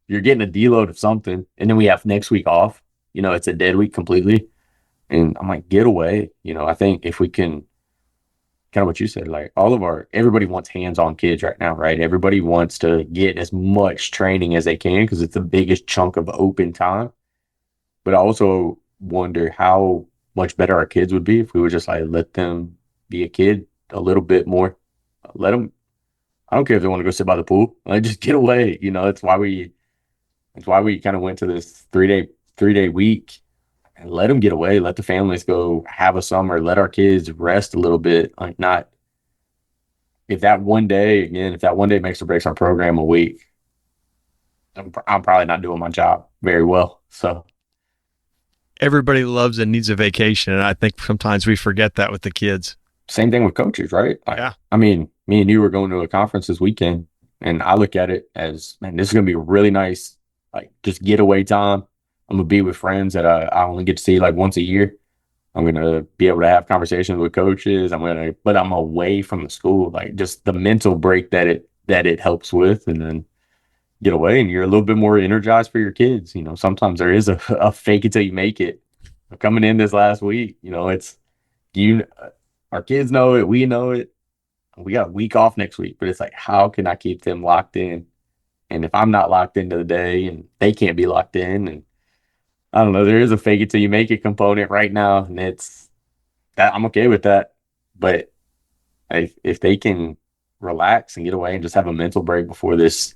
you're getting a deload of something. And then we have next week off. It's a dead week completely. And I'm like, get away. I think if we can, kind of what you said, like, everybody wants hands-on kids right now, right? Everybody wants to get as much training as they can because it's the biggest chunk of open time. But I also wonder how much better our kids would be if we would just, like, let them be a kid a little bit more. Let them. I don't care if they want to go sit by the pool. Like, just get away. It's why we kind of went to this 3-day week, and let them get away. Let the families go have a summer. Let our kids rest a little bit. Like, not if that one day makes or breaks our program a week, I'm probably not doing my job very well. So Everybody loves and needs a vacation, and I think sometimes we forget that with the kids. same thing with coaches, right? Yeah. I mean, me and you were going to a conference this weekend, and I look at it as, man, this is going to be really nice, like, just getaway time. I'm going to be with friends that I only get to see like once a year. I'm going to be able to have conversations with coaches. But I'm away from the school, like, just the mental break that it helps with. And then get away and you're a little bit more energized for your kids. Sometimes there is a fake it till you make it. Coming in this last week, it's you. Our kids know it. We know it. We got a week off next week, but it's like, how can I keep them locked in? And if I'm not locked into the day and they can't be locked in, and I don't know, there is a fake it till you make it component right now, and it's that I'm okay with that. But if they can relax and get away and just have a mental break before this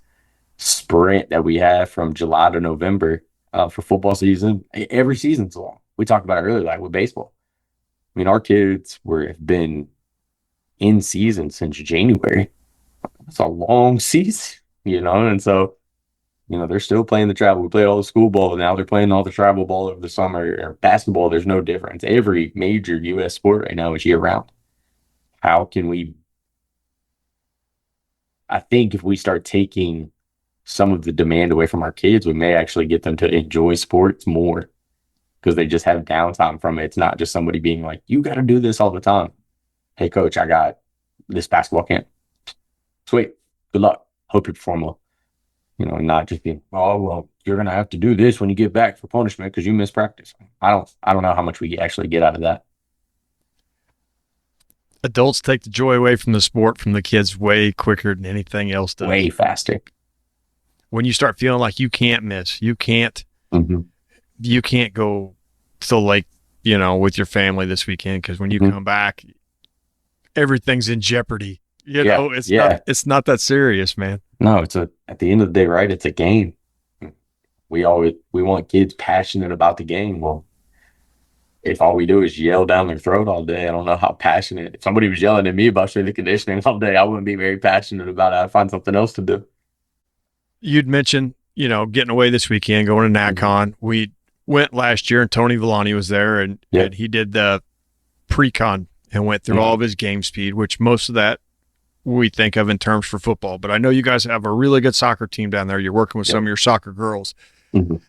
sprint that we have from July to November for football season, every season's long. We talked about it earlier, like with baseball. I mean, our kids have been in season since January. It's a long season, and so they're still playing the travel. We played all the school ball. Now they're playing all the travel ball over the summer. Or basketball, there's no difference. Every major U.S. sport right now is year round. How can we? I think if we start taking some of the demand away from our kids, we may actually get them to enjoy sports more because they just have downtime from it. It's not just somebody being like, you got to do this all the time. Hey, coach, I got this basketball camp. Sweet. Good luck. Hope you perform well. Not just being, oh, well, you're going to have to do this when you get back for punishment because you missed practice. I don't know how much we actually get out of that. Adults take the joy away from the sport from the kids way quicker than anything else does. Way faster. When you start feeling like you can't miss, you can't go to the lake, with your family this weekend because when you come back, everything's in jeopardy. It's not that serious, man. No, at the end of the day, right? It's a game. We want kids passionate about the game. Well, if all we do is yell down their throat all day, I don't know how passionate. If somebody was yelling at me about strength and conditioning all day, I wouldn't be very passionate about it. I'd find something else to do. You'd mentioned, getting away this weekend, going to NACON. We went last year and Tony Villani was there and he did the pre-con and went through all of his game speed, which most of that we think of in terms for football. But I know you guys have a really good soccer team down there. You're working with some of your soccer girls.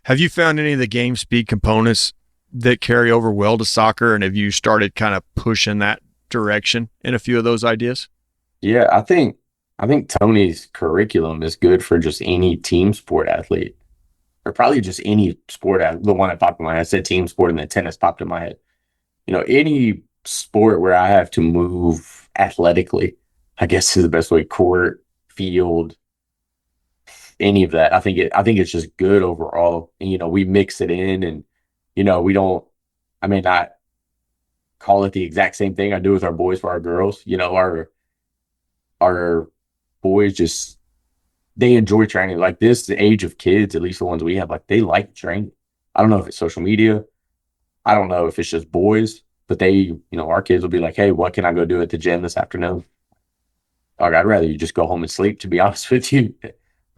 Have you found any of the game speed components that carry over well to soccer? And have you started kind of pushing that direction in a few of those ideas? Yeah, I think Tony's curriculum is good for just any team sport athlete, or probably just any sport. The one that popped in my head, I said team sport, and then tennis popped in my head. Any sport where I have to move athletically, I guess is the best way. Court, field, any of that. I think it's just good overall. And, we mix it in, and we don't. I may not call it the exact same thing I do with our boys for our girls. Our boys they enjoy training. Like this age of kids, at least the ones we have, like they like training. I don't know if it's social media. I don't know if it's just boys, but our kids will be like, hey, what can I go do at the gym this afternoon? Like, I'd rather you just go home and sleep, to be honest with you.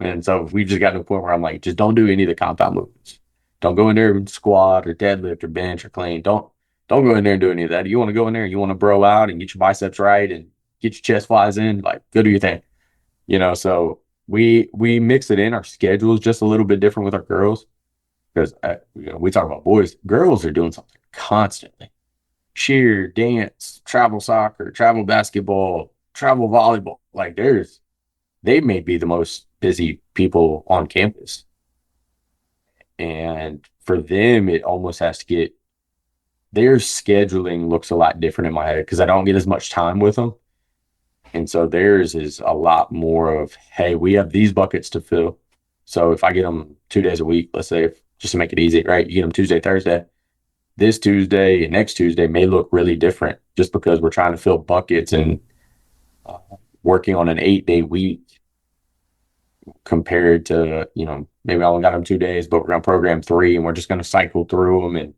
And so we just got to a point where I'm like, just don't do any of the compound movements. Don't go in there and squat or deadlift or bench or clean. Don't go in there and do any of that. You want to go in there and you want to bro out and get your biceps right and get your chest flies in, like, go do your thing. So we mix it in. Our schedule is just a little bit different with our girls because we talk about boys. Girls are doing something constantly. Cheer, dance, travel soccer, travel basketball, travel volleyball. Like they may be the most busy people on campus. And for them, it almost has to get, their scheduling looks a lot different in my head because I don't get as much time with them. And so theirs is a lot more of, hey, we have these buckets to fill. So if I get them 2 days a week, let's say, just to make it easy, right? You get them Tuesday, Thursday. This Tuesday and next Tuesday may look really different just because we're trying to fill buckets and working on an 8-day week compared to, maybe I only got them 2 days, but we're going to program 3 and we're just going to cycle through them.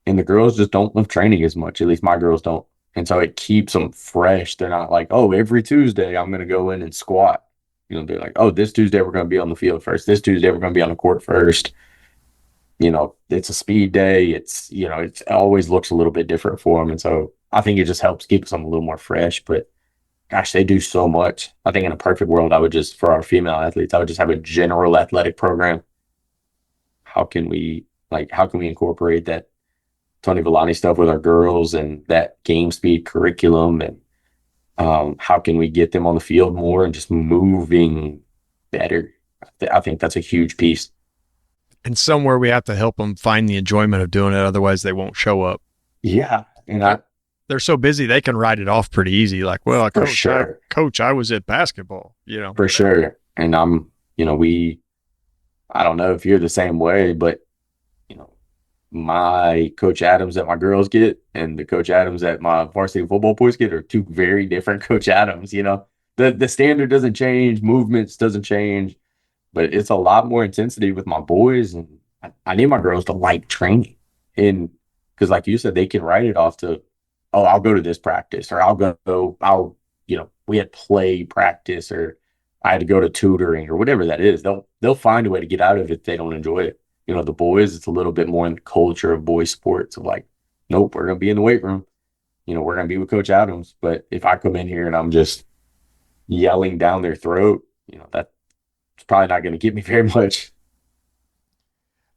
And the girls just don't love training as much. At least my girls don't. And so it keeps them fresh. They're not like, oh, every Tuesday I'm going to go in and squat. They're like, oh, this Tuesday we're going to be on the field first. This Tuesday we're going to be on the court first. It's a speed day. It always looks a little bit different for them. And so I think it just helps keep them a little more fresh. But gosh, they do so much. I think in a perfect world, for our female athletes, I would just have a general athletic program. How can we incorporate that Tony Villani stuff with our girls and that game speed curriculum? And how can we get them on the field more and just moving better? I think that's a huge piece. And somewhere we have to help them find the enjoyment of doing it. Otherwise they won't show up. Yeah. And they're so busy, they can write it off pretty easy. Like, well, for sure. Coach, I was at basketball, For sure. And I don't know if you're the same way, but my Coach Adams that my girls get and the Coach Adams that my varsity football boys get are two very different Coach Adams. The standard doesn't change, movements doesn't change, but it's a lot more intensity with my boys, and I need my girls to like training. And because, like you said, they can write it off to, oh, I'll go to this practice, or we had play practice, or I had to go to tutoring, or whatever that is. They'll find a way to get out of it if they don't enjoy it. The boys, it's a little bit more in the culture of boys sports of like, nope, we're going to be in the weight room. We're going to be with Coach Adams. But if I come in here and I'm just yelling down their throat, that's probably not going to get me very much.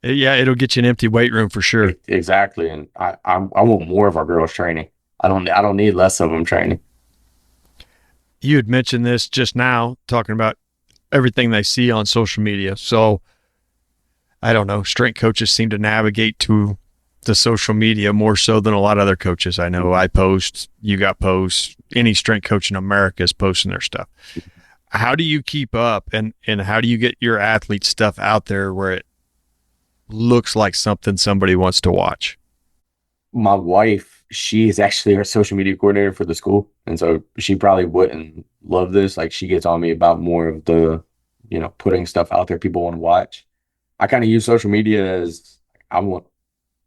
Yeah, it'll get you an empty weight room for sure. Exactly. And I want more of our girls training. I don't need less of them training. You had mentioned this just now, talking about everything they see on social media. So I don't know, strength coaches seem to navigate to the social media more so than a lot of other coaches. I know I post, you got posts, any strength coach in America is posting their stuff. How do you keep up and how do you get your athlete stuff out there where it looks like something somebody wants to watch? My wife, she is actually our social media coordinator for the school. And so she probably wouldn't love this. Like, she gets on me about more of the, putting stuff out there people want to watch. I kind of use social media as I want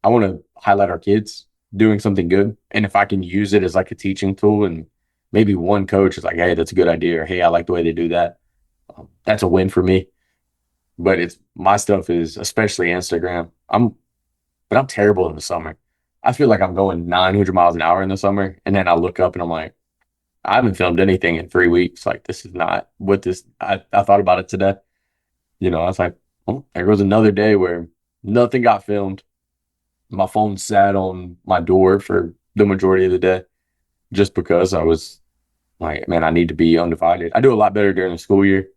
to highlight our kids doing something good. And if I can use it as like a teaching tool, and maybe one coach is like, hey, that's a good idea, or hey, I like the way they do that. That's a win for me. But my stuff is especially Instagram. I'm terrible in the summer. I feel like I'm going 900 miles an hour in the summer. And then I look up and I'm like, I haven't filmed anything in 3 weeks. Like, this is not what I thought about it today. I was like, oh, there goes another day where nothing got filmed. My phone sat on my door for the majority of the day just because I was like, man, I need to be undivided. I do a lot better during the school year.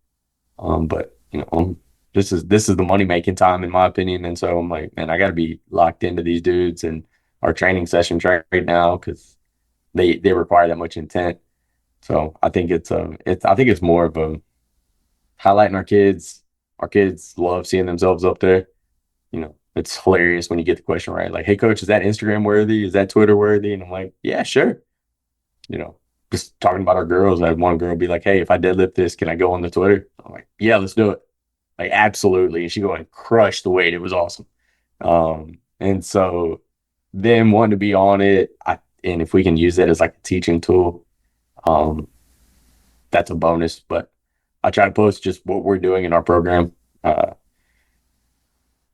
But this is the money making time in my opinion. And so I'm like, man, I got to be locked into these dudes and our training sessions right now because they require that much intent. So I think it's more of a highlighting our kids. Our kids love seeing themselves up there. It's hilarious when you get the question right. Like, hey, coach, is that Instagram worthy? Is that Twitter worthy? And I'm like, yeah, sure. Just talking about our girls. I had one girl be like, hey, if I deadlift this, can I go on the Twitter? I'm like, yeah, let's do it. Like, absolutely. And she go and crush the weight. It was awesome. And so them wanting to be on it, and if we can use that as like a teaching tool, that's a bonus. But I try to post just what we're doing in our program.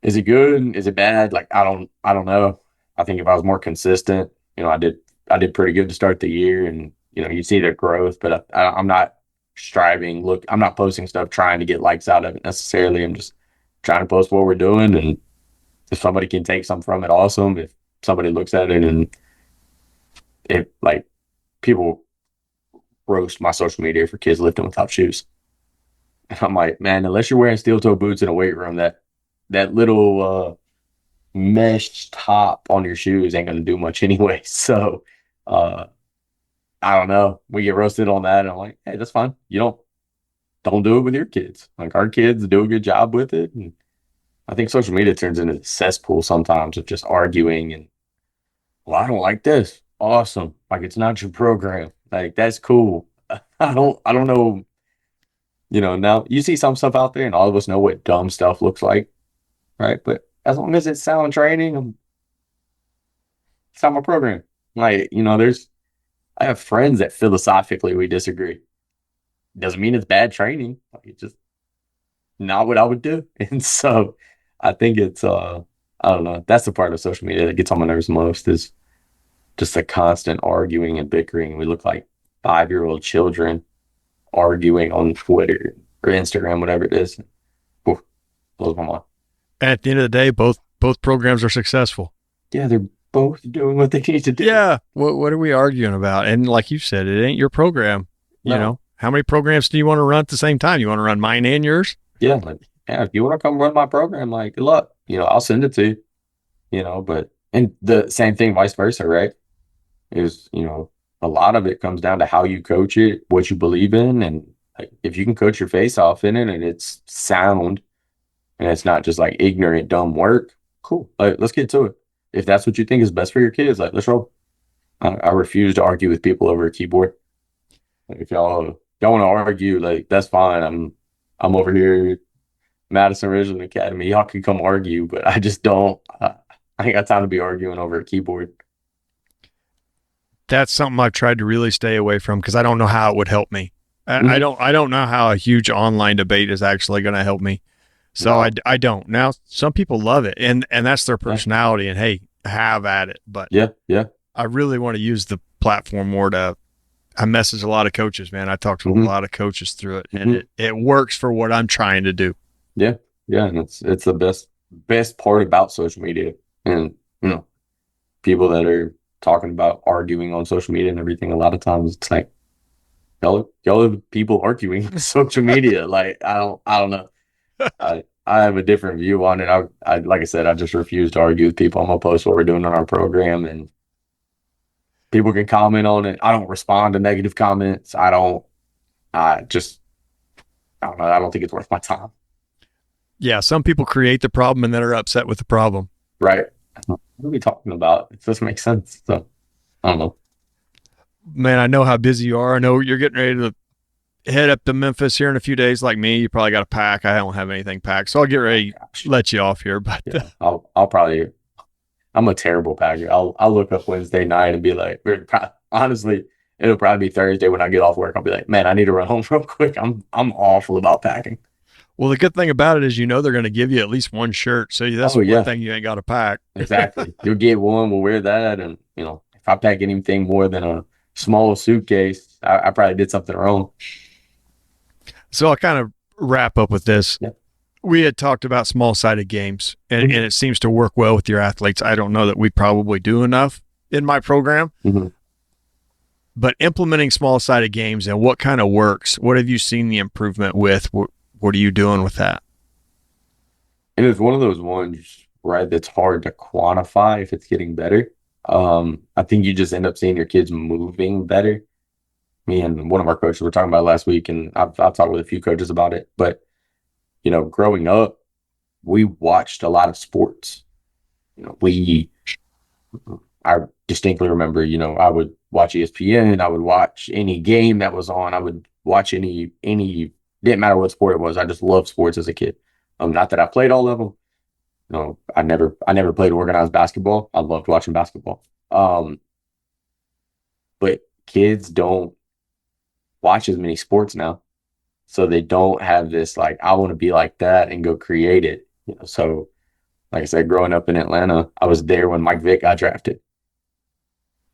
Is it good? Is it bad? Like, I don't know. I think if I was more consistent, I did pretty good to start the year, and you see the growth. But I'm not striving. Look, I'm not posting stuff trying to get likes out of it necessarily. I'm just trying to post what we're doing, and if somebody can take something from it, awesome. If somebody looks at it and people roast my social media for kids lifting without shoes. And I'm like, man, unless you're wearing steel toe boots in a weight room, that little mesh top on your shoes ain't going to do much anyway. So I don't know. We get roasted on that. And I'm like, hey, that's fine. You don't do it with your kids. Like, our kids do a good job with it. And I think social media turns into a cesspool sometimes of just arguing and, well, I don't like this. Awesome. Like, it's not your program. Like, that's cool. I don't know. Now you see some stuff out there and all of us know what dumb stuff looks like. Right. But as long as it's sound training, it's not my program. Like, I have friends that philosophically we disagree. Doesn't mean it's bad training. Like, it's just not what I would do. And so I think it's, I don't know. That's the part of social media that gets on my nerves most is just the constant arguing and bickering. We look like 5-year-old children arguing on Twitter or Instagram, whatever it is. Oof, blows my mind. And at the end of the day, both programs are successful. Yeah, they're both doing what they need to do. Yeah. What are we arguing about? And like you said, it ain't your program. No. How many programs do you want to run at the same time? You want to run mine and yours? Yeah, like, yeah, if you want to come run my program, like, good luck. I'll send it to you, but and the same thing, vice versa, right? Is, a lot of it comes down to how you coach it, what you believe in, and like, if you can coach your face off in it and it's sound and it's not just like ignorant, dumb work, cool. Like, let's get to it. If that's what you think is best for your kids, like, let's roll. I refuse to argue with people over a keyboard. Like, if y'all want to argue, like, that's fine. I'm over here, Madison-Ridgeland Academy. Y'all can come argue, but I just don't. I ain't got time to be arguing over a keyboard. That's something I've tried to really stay away from because I don't know how it would help me. I Mhm. don't I don't know how a huge online debate is actually going to help me. So No. I don't. Now some people love it and that's their Yeah. personality and hey, have at it. But Yeah. Yeah. I really want to use the platform more to I message a lot of coaches, man. I talk to a Hmm. lot of coaches through it and Hmm. it works for what I'm trying to do. Yeah. Yeah. And it's the best part about social media. And, people that are talking about arguing on social media and everything, a lot of times it's like, y'all are the people arguing on social media. Like, I don't know. I have a different view on it. Like I said, I just refuse to argue with people. I'm gonna post what we're doing on our program, and people can comment on it. I don't respond to negative comments. I don't. I just. I don't know. I don't think it's worth my time. Yeah, some people create the problem and then are upset with the problem. Right? What are we talking about? It doesn't make sense. So I don't know. Man, I know how busy you are. I know you're getting ready to head up to Memphis here in a few days like me. You probably got to pack. I don't have anything packed. So I'll get Oh ready gosh. to let you off here. But Yeah. I'll probably. I'm a terrible packer. I'll look up Wednesday night and be like, honestly, it'll probably be Thursday when I get off work. I'll be like, man, I need to run home real quick. I'm awful about packing. well, the good thing about it is they're going to give you at least one shirt. So that's Oh one yeah, thing you ain't got to pack. exactly. You'll get one. We'll wear that, and if I pack anything more than a small suitcase, I probably did something wrong. So I'll kind of wrap up with this. Yeah. We had talked about small sided games, and it seems to work well with your athletes. I don't know that we probably do enough in my program, Mm-hmm. but implementing small sided games and what kind of works, what have you seen the improvement with? What are you doing with that? And it's one of those ones, right, that's hard to quantify if it's getting better. I think you just end up seeing your kids moving better. Me and one of our coaches were talking about it last week, and I've talked with a few coaches about it. But growing up, we watched a lot of sports. We I distinctly remember, I would watch ESPN, I would watch any game that was on, I would watch any didn't matter what sport it was. I just loved sports as a kid. Not that I played all of them. I never played organized basketball. I loved watching basketball. But kids don't watch as many sports now. So they don't have this like I want to be like that and go create it. So like I said, growing up in Atlanta, I was there when Mike Vick got drafted.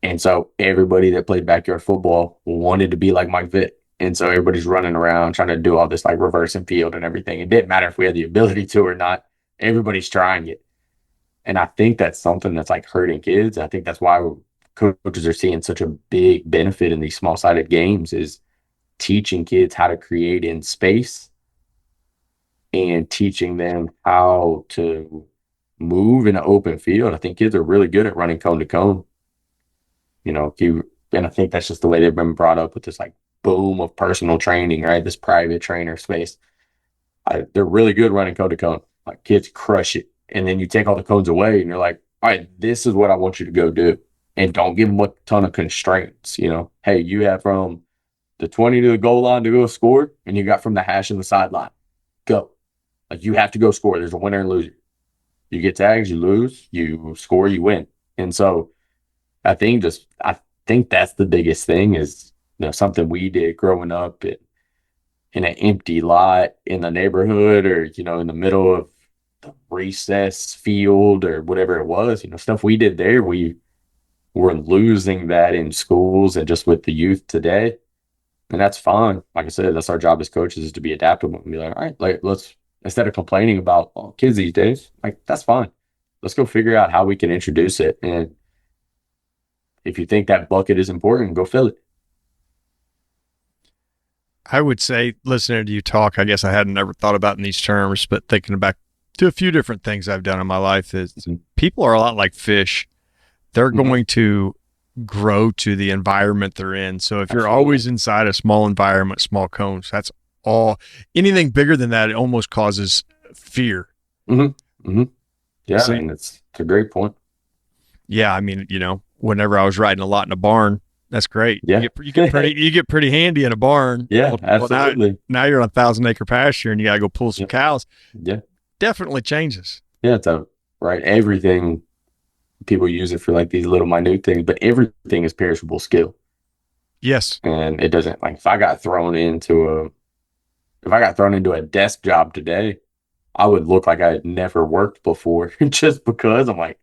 And so everybody that played backyard football wanted to be like Mike Vick. And so everybody's running around trying to do all this like reverse and field and everything. It didn't matter if we had the ability to or not. Everybody's trying it. And I think that's something that's like hurting kids. I think that's why coaches are seeing such a big benefit in these small sided games is teaching kids how to create in space and teaching them how to move in an open field. I think kids are really good at running cone to cone. And I think that's just the way they've been brought up with this like boom of personal training, right? This private trainer space. They're really good running cone to cone. Like kids crush it. And then you take all the cones away and you're like, all right, this is what I want you to go do. And don't give them a ton of constraints. Hey, you have from the 20 to the goal line to go score, and you got from the hash and the sideline. Go. Like you have to go score. There's a winner and loser. You get tags, you lose, you score, you win. And so I think that's the biggest thing is something we did growing up in an empty lot in the neighborhood or in the middle of the recess field or whatever it was. Stuff we did there. We were losing that in schools and just with the youth today. And that's fine. Like I said, that's our job as coaches is to be adaptable and be like, all right, like let's instead of complaining about kids these days, like that's fine. Let's go figure out how we can introduce it. And if you think that bucket is important, go fill it. I would say, listening to you talk, I guess I hadn't ever thought about in these terms, but thinking back to a few different things I've done in my life is people are a lot like fish. They're going to grow to the environment they're in. So if you're always inside a small environment, small cones, that's all. Anything bigger than that, it almost causes fear. Yeah, So- and it's a great point. Yeah, I mean, whenever I was riding a lot in a barn, that's great. Yeah. You get pretty handy in a barn. Yeah, Well, absolutely. now you're on a 1,000-acre pasture and you got to go pull some cows. Yeah. Definitely changes. Yeah, right. Everything, people use it for like these little minute things, but everything is perishable skill. Yes. And it doesn't, like, if I got thrown into a desk job today, I would look like I had never worked before just because I'm like,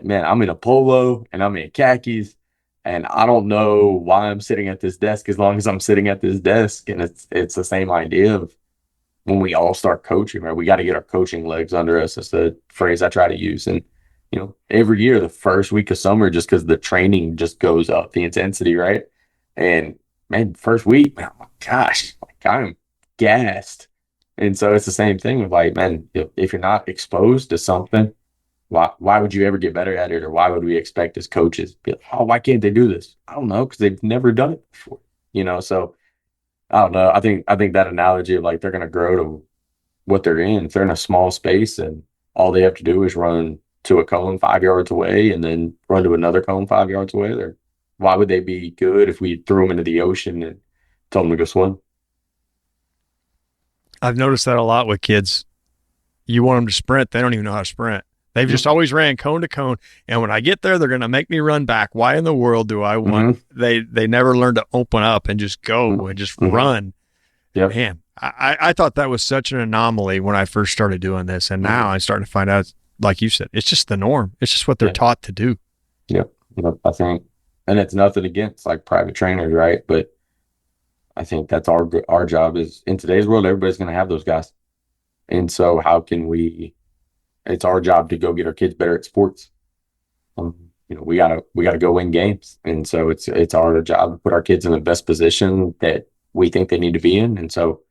man, I'm in a polo and I'm in khakis and I don't know why I'm sitting at this desk as long as I'm sitting at this desk. And it's the same idea of when we all start coaching, right? We got to get our coaching legs under us. That's the phrase I try to use. And, every year, the first week of summer, just because the training just goes up, the intensity, right? And man, first week, man, oh my gosh, like I'm gassed. And so it's the same thing with like, man, if you're not exposed to something, why would you ever get better at it? Or why would we expect as coaches, be like, oh, why can't they do this? I don't know, because they've never done it before, So I don't know. I think that analogy of like they're going to grow to what they're in. If they're in a small space and all they have to do is run to a cone 5 yards away and then run to another cone 5 yards away, why would they be good if we threw them into the ocean and told them to go swim? I've noticed that a lot with kids. You want them to sprint, they don't even know how to sprint. They've just always ran cone to cone. And when I get there, they're going to make me run back. Why in the world do I want? They never learn to open up and just go and just run. Yeah. Man, I thought that was such an anomaly when I first started doing this. And now I'm starting to find out, like you said, it's just the norm. It's just what they're taught to do. Yep. I think, and it's nothing against like private trainers, right? But I think that's our job is in today's world, everybody's going to have those guys. And so how can it's our job to go get our kids better at sports. We gotta go win games. And so it's our job to put our kids in the best position that we think they need to be in. And so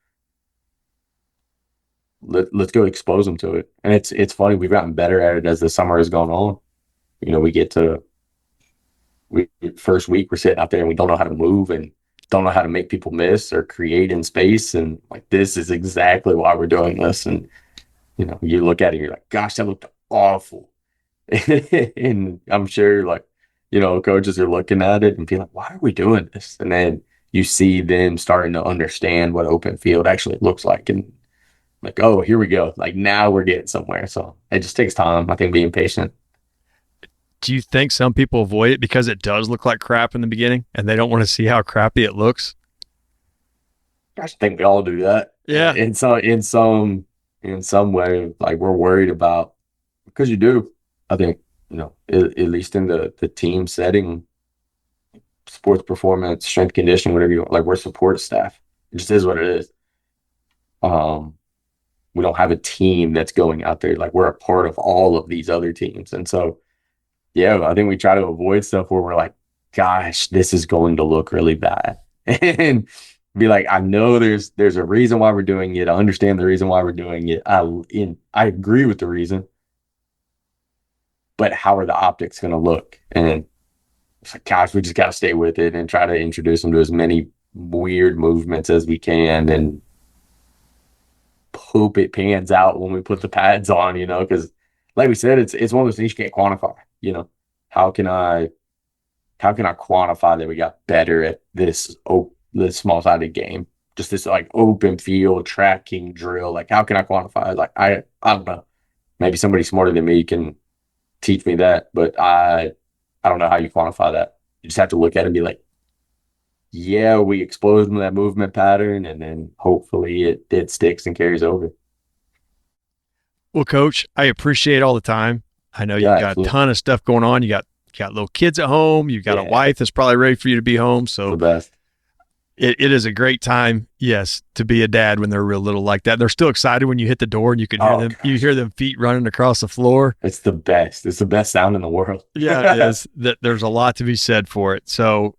let's go expose them to it. And it's funny, we've gotten better at it as the summer has gone on. First week we're sitting out there and we don't know how to move and don't know how to make people miss or create in space. And like, this is exactly why we're doing this. And, you look at it, you're like, gosh, that looked awful. And I'm sure like, coaches are looking at it and being like, why are we doing this? And then you see them starting to understand what open field actually looks like. And like, oh, here we go. Like now we're getting somewhere. So it just takes time. I think being patient. Do you think some people avoid it because it does look like crap in the beginning and they don't want to see how crappy it looks? I think we all do that. Yeah. In some way, like we're worried about, because you do, I think, at least in the team setting, sports performance, strength conditioning, whatever you want, like we're support staff. It just is what it is. We don't have a team that's going out there. Like we're a part of all of these other teams. And so, yeah, I think we try to avoid stuff where we're like, gosh, this is going to look really bad. And be like, I know there's a reason why we're doing it. I understand the reason why we're doing it. I agree with the reason, but how are the optics going to look? And it's like, gosh, we just got to stay with it and try to introduce them to as many weird movements as we can and hope it pans out when we put the pads on, because like we said, it's one of those things you can't quantify, how can I quantify that we got better at this small-sided game, just this like open field tracking drill? Like, how can I quantify it? Like, I don't know. Maybe somebody smarter than me can teach me that, but I don't know how you quantify that. You just have to look at it and be like, yeah, we exposed them to that movement pattern, and then hopefully it sticks and carries over. Well, Coach, I appreciate all the time. I know you've got absolutely. a ton of stuff going on. You got little kids at home. You've got a wife that's probably ready for you to be home. So the best. It is a great time, yes, to be a dad when they're real little like that. They're still excited when you hit the door and you can hear them. Gosh. You hear them feet running across the floor. It's the best. It's the best sound in the world. Yeah, it is. There's a lot to be said for it. So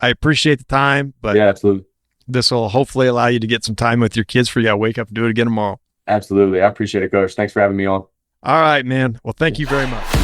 I appreciate the time, but yeah, absolutely. this will hopefully allow you to get some time with your kids for you to wake up and do it again tomorrow. Absolutely. I appreciate it, Coach. Thanks for having me on. All right, man. Well, thank you very much.